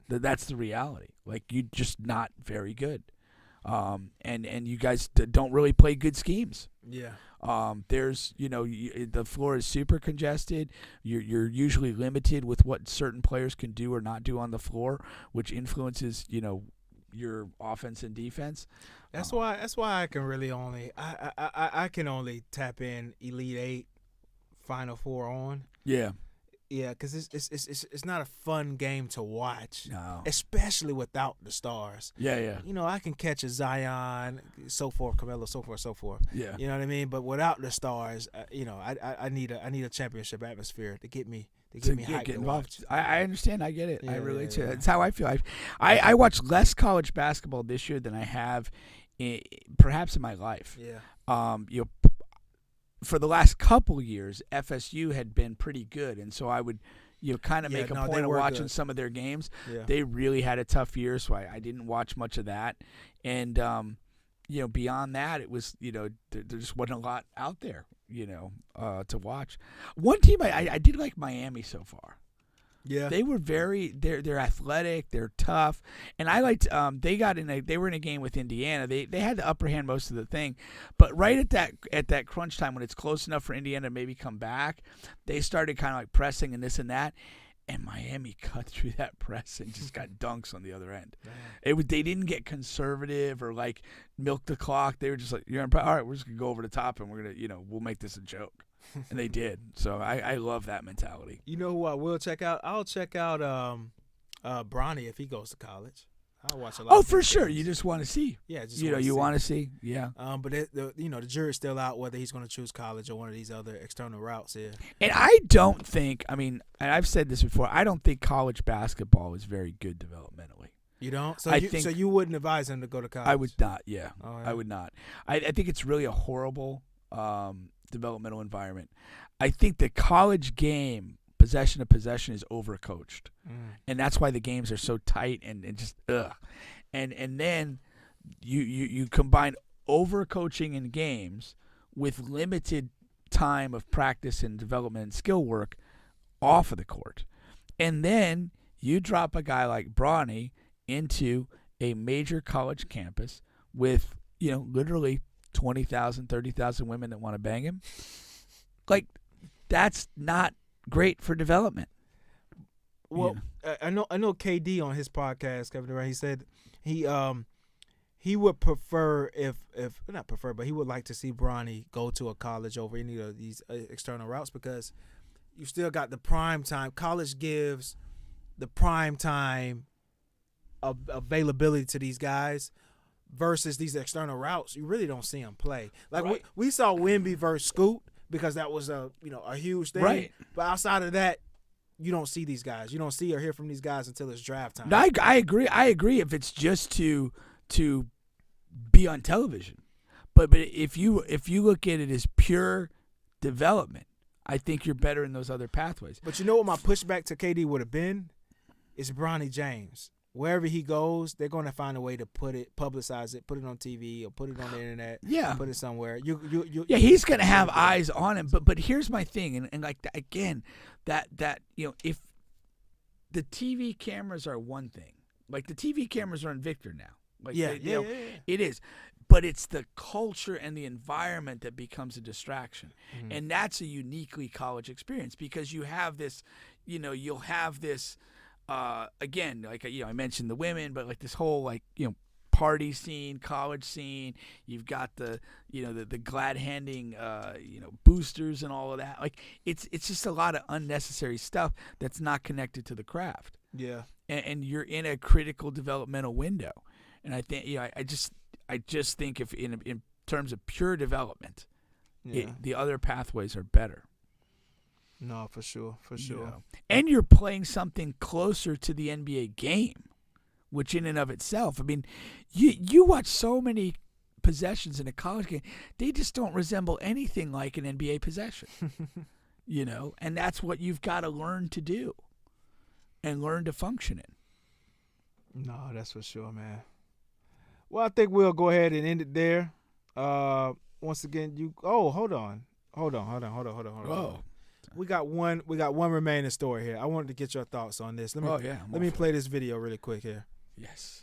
That's the reality. Like, you're just not very good. And you guys don't really play good schemes. Yeah. There's, the floor is super congested. You're usually limited with what certain players can do or not do on the floor, which influences, your offense and defense. That's why I can really only I can only tap in Elite Eight, Final Four on. Yeah. Yeah, because it's not a fun game to watch. No. Especially without the stars. Yeah. I can catch a Zion, so forth, Carmelo, so forth. Yeah. You know what I mean? But without the stars, I need a championship atmosphere to get me hyped to watch. I understand. I get it. Yeah, I relate to yeah. it. That's how I feel. I watch less college basketball this year than I have perhaps in my life. Yeah. For the last couple years, FSU had been pretty good, and so I would, kind of make a point of watching good. Some of their games. Yeah. They really had a tough year, so I didn't watch much of that. And beyond that, it was, there just wasn't a lot out there, to watch. One team I did like Miami so far. Yeah, they were they're athletic, they're tough, and I liked. They were in a game with Indiana. They had the upper hand most of the thing, but right at that crunch time when it's close enough for Indiana to maybe come back, they started kind of like pressing and this and that, And Miami cut through that press and just got dunks on the other end. They didn't get conservative or like milk the clock. They were just like, all right, we're just gonna go over the top and we're gonna, we'll make this a joke. And they did. So I love that mentality. You know who I will check out? I'll check out Bronny if he goes to college. I'll watch a lot. Oh, of for his sure. games. You just want to see. Yeah, just you want to see. Yeah. But the jury's still out whether he's going to choose college or one of these other external routes here. And I don't think. I mean, and I've said this before. I don't think college basketball is very good developmentally. You don't? So you wouldn't advise him to go to college? I would not. Yeah, oh, yeah. I would not. I think it's really a horrible developmental environment. I think the college game, possession to possession, is overcoached, and that's why the games are so tight and just ugh. And then you combine overcoaching in games with limited time of practice and development and skill work off of the court, and then you drop a guy like Bronny into a major college campus with literally 20,000, 30,000 women that want to bang him. Like, that's not great for development. Well, I know KD on his podcast, Kevin Durant, he said he would prefer if not prefer, but he would like to see Bronny go to a college over any of these external routes because you still got the prime time. College gives the prime time availability to these guys. Versus these external routes, you really don't see them play. Like right. we saw Wemby versus Scoot because that was a huge thing. Right. But outside of that, you don't see these guys. You don't see or hear from these guys until it's draft time. No, I agree. I agree if it's just to be on television. But if you look at it as pure development, I think you're better in those other pathways. But you know what my pushback to KD would have been? It's Bronny James. Wherever he goes, they're going to find a way to publicize it, put it on TV or put it on the internet. Yeah, put it somewhere. He's going to have eyes on him. But here's my thing, and like again, that if the TV cameras are one thing, like the TV cameras are on Victor now. Like it is. But it's the culture and the environment that becomes a distraction. Mm-hmm. And that's a uniquely college experience because you have this, you'll have this. Again, like I mentioned the women, but like this whole party scene, college scene. You've got the the glad handing boosters and all of that. Like it's just a lot of unnecessary stuff that's not connected to the craft. Yeah, and you're in a critical developmental window, and I think I just think if in terms of pure development, the other pathways are better. No, for sure. And you're playing something closer to the NBA game, which in and of itself, I mean, you watch so many possessions in a college game, they just don't resemble anything like an NBA possession, and that's what you've got to learn to do and learn to function in. No, that's for sure, man. Well, I think we'll go ahead and end it there. Once again, hold on. Whoa. We got one remaining story here. I wanted to get your thoughts on this. Let me play this video really quick here. Yes.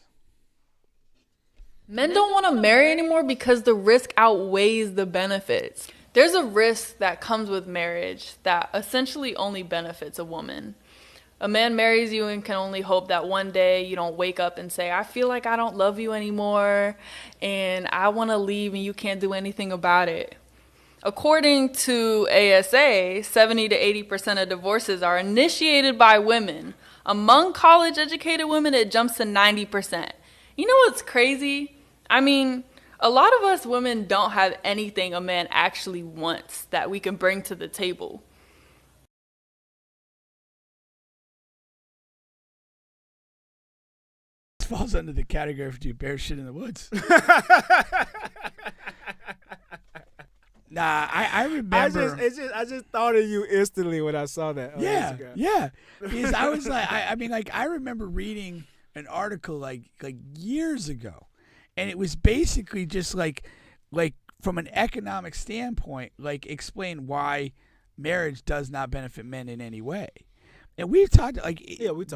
Men don't want to marry anymore because the risk outweighs the benefits. There's a risk that comes with marriage that essentially only benefits a woman. A man marries you and can only hope that one day you don't wake up and say, I feel like I don't love you anymore and I want to leave and you can't do anything about it. According to ASA, 70 to 80% of divorces are initiated by women. Among college-educated women, it jumps to 90%. You know what's crazy? I mean, a lot of us women don't have anything a man actually wants that we can bring to the table. This falls under the category of do bear shit in the woods. Nah, I remember. I just thought of you instantly when I saw that. Yeah. Because I was like, I remember reading an article like years ago, and it was basically just like from an economic standpoint, like explain why marriage does not benefit men in any way. And we've talked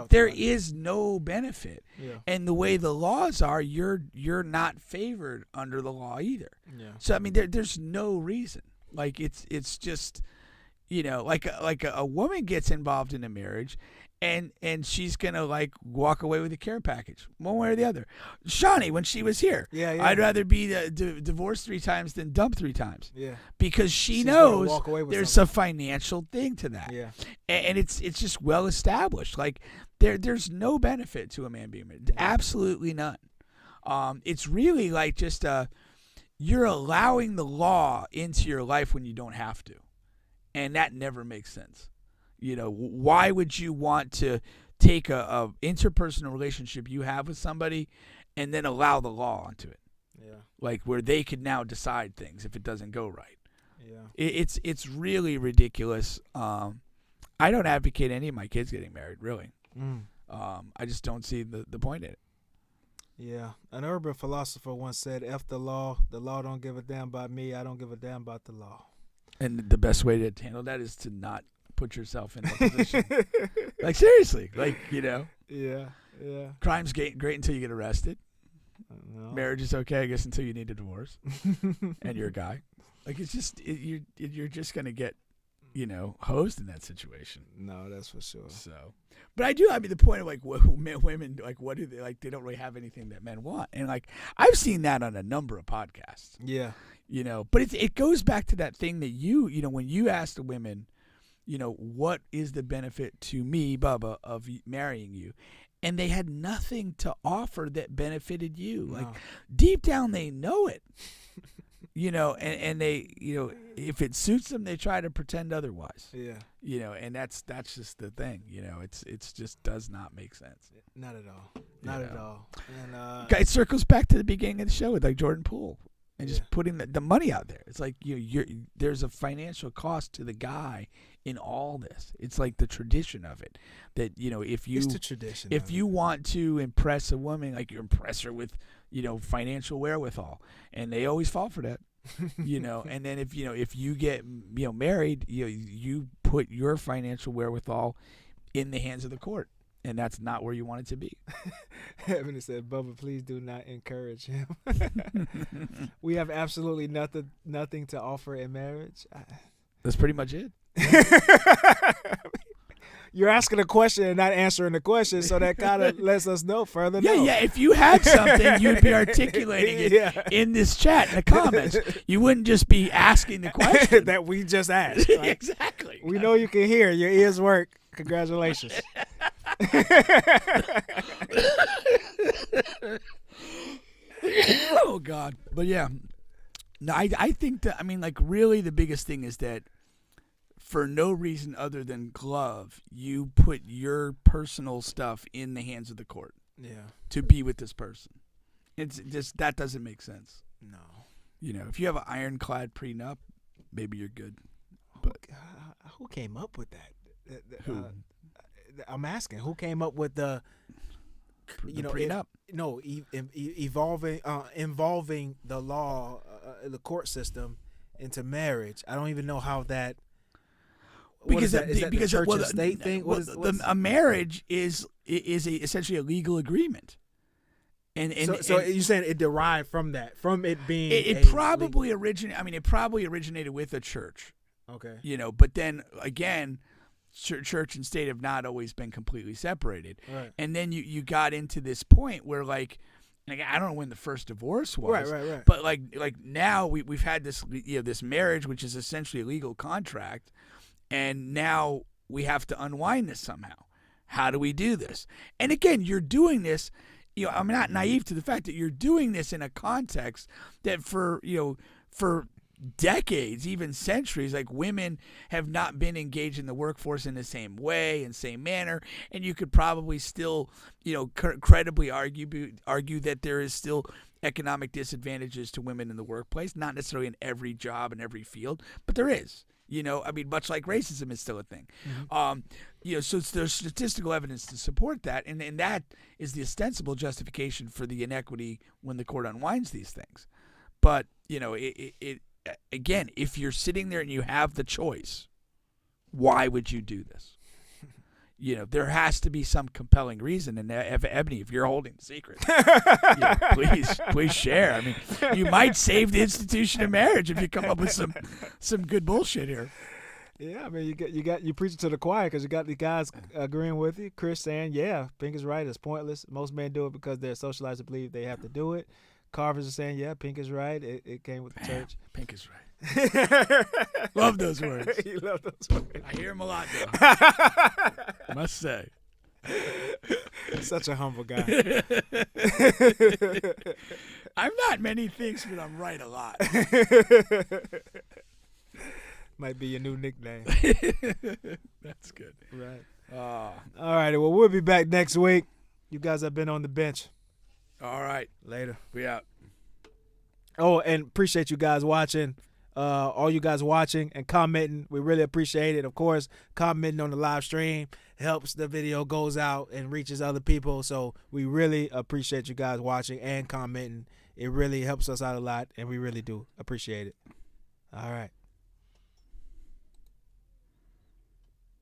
there is no benefit. Yeah. And the way the laws are, you're not favored under the law either. Yeah. So I mean there's no reason. Like it's just like a woman gets involved in a marriage and she's gonna like walk away with a care package, one way or the other. Shawnee, when she was here, I'd rather be divorced 3 times than dumped 3 times. Yeah, because she's knows walk away with there's something. a financial thing to that. Yeah, and it's just well established. Like there's no benefit to a man being married, absolutely none. It's really like just you're allowing the law into your life when you don't have to, and that never makes sense. Why would you want to take a interpersonal relationship you have with somebody and then allow the law onto it? Yeah. Like where they could now decide things if it doesn't go right. Yeah. It's really ridiculous. I don't advocate any of my kids getting married, really. I just don't see the point in it. Yeah. An urban philosopher once said, F the law don't give a damn about me, I don't give a damn about the law. And the best way to handle that is to not put yourself in that position. Like, seriously. Like, Yeah. crime's great until you get arrested. No. Marriage is okay, I guess, until you need a divorce. And you're a guy. Like, it's just, you're just going to get, hosed in that situation. No, that's for sure. So, but the point of like women, like what do they like? They don't really have anything that men want, and like I've seen that on a number of podcasts. Yeah, but it goes back to that thing that when you ask the women, what is the benefit to me, Bubba, of marrying you, and they had nothing to offer that benefited you. No. Like deep down, they know it. And they, if it suits them, they try to pretend otherwise. Yeah. And that's just the thing. It's just does not make sense. Not at all. Not at all. And it circles back to the beginning of the show with like Jordan Poole and just putting the money out there. It's like there's a financial cost to the guy in all this. It's like the tradition of it that if you it's the tradition. If you want to impress a woman, like you impress her with financial wherewithal, and they always fall for that. And then if you get married, you put your financial wherewithal in the hands of the court, and that's not where you want it to be. Evan said, "Bubba, please do not encourage him." We have absolutely nothing to offer in marriage. That's pretty much it. You're asking a question and not answering the question, so that kind of lets us know further. Yeah. If you had something, you'd be articulating it in this chat in the comments. You wouldn't just be asking the question that we just asked. Right? Exactly. We know you can hear. Your ears work. Congratulations. Oh God. But yeah. No, I think that really the biggest thing is that for no reason other than glove, you put your personal stuff in the hands of the court. Yeah. To be with this person. It's just that doesn't make sense. No. If you have an ironclad prenup, maybe you're good. But who came up with that? Who? I'm asking, who came up with the prenup? Involving the law, the court system into marriage. I don't even know how that. Is that the church and state thing? A marriage is essentially a legal agreement. So you're saying it derived from that, from it being. It probably originated. It probably originated with a church. Okay. But then again, church and state have not always been completely separated. Right. And then you got into this point where like I don't know when the first divorce was. Right. But like now we've had this this marriage, which is essentially a legal contract. And now we have to unwind this somehow. How do we do this? And again, you're doing this. I'm not naive to the fact that you're doing this in a context that for decades, even centuries, like women have not been engaged in the workforce in the same way and same manner. And you could probably still, credibly argue that there is still economic disadvantages to women in the workplace, not necessarily in every job and every field, but there is. Much like racism is still a thing. Mm-hmm. So there's statistical evidence to support that, and that is the ostensible justification for the inequity when the court unwinds these things. But, again, if you're sitting there and you have the choice, why would you do this? There has to be some compelling reason. And Ebony, if you're holding the secret, please share. You might save the institution of marriage if you come up with some good bullshit here. Yeah, I mean, you preaching to the choir because you got the guys agreeing with you. Chris saying, yeah, pink is right. It's pointless. Most men do it because they're socialized to believe they have to do it. Carvers are saying, yeah, pink is right. It came with the church. Pink is right. Love those words. You love those words. I hear them a lot, though. Must say. Such a humble guy. I'm not many things, but I'm right a lot. Might be your new nickname. That's good. Right. All righty. Well, we'll be back next week. You guys have been on the bench. right. Later. We out. Oh, and appreciate you guys watching. All you guys watching and commenting. We really appreciate it. Of course, commenting on the live stream helps the video goes out and reaches other people. So we really appreciate you guys watching and commenting. It really helps us out a lot, and we really do appreciate it. All right.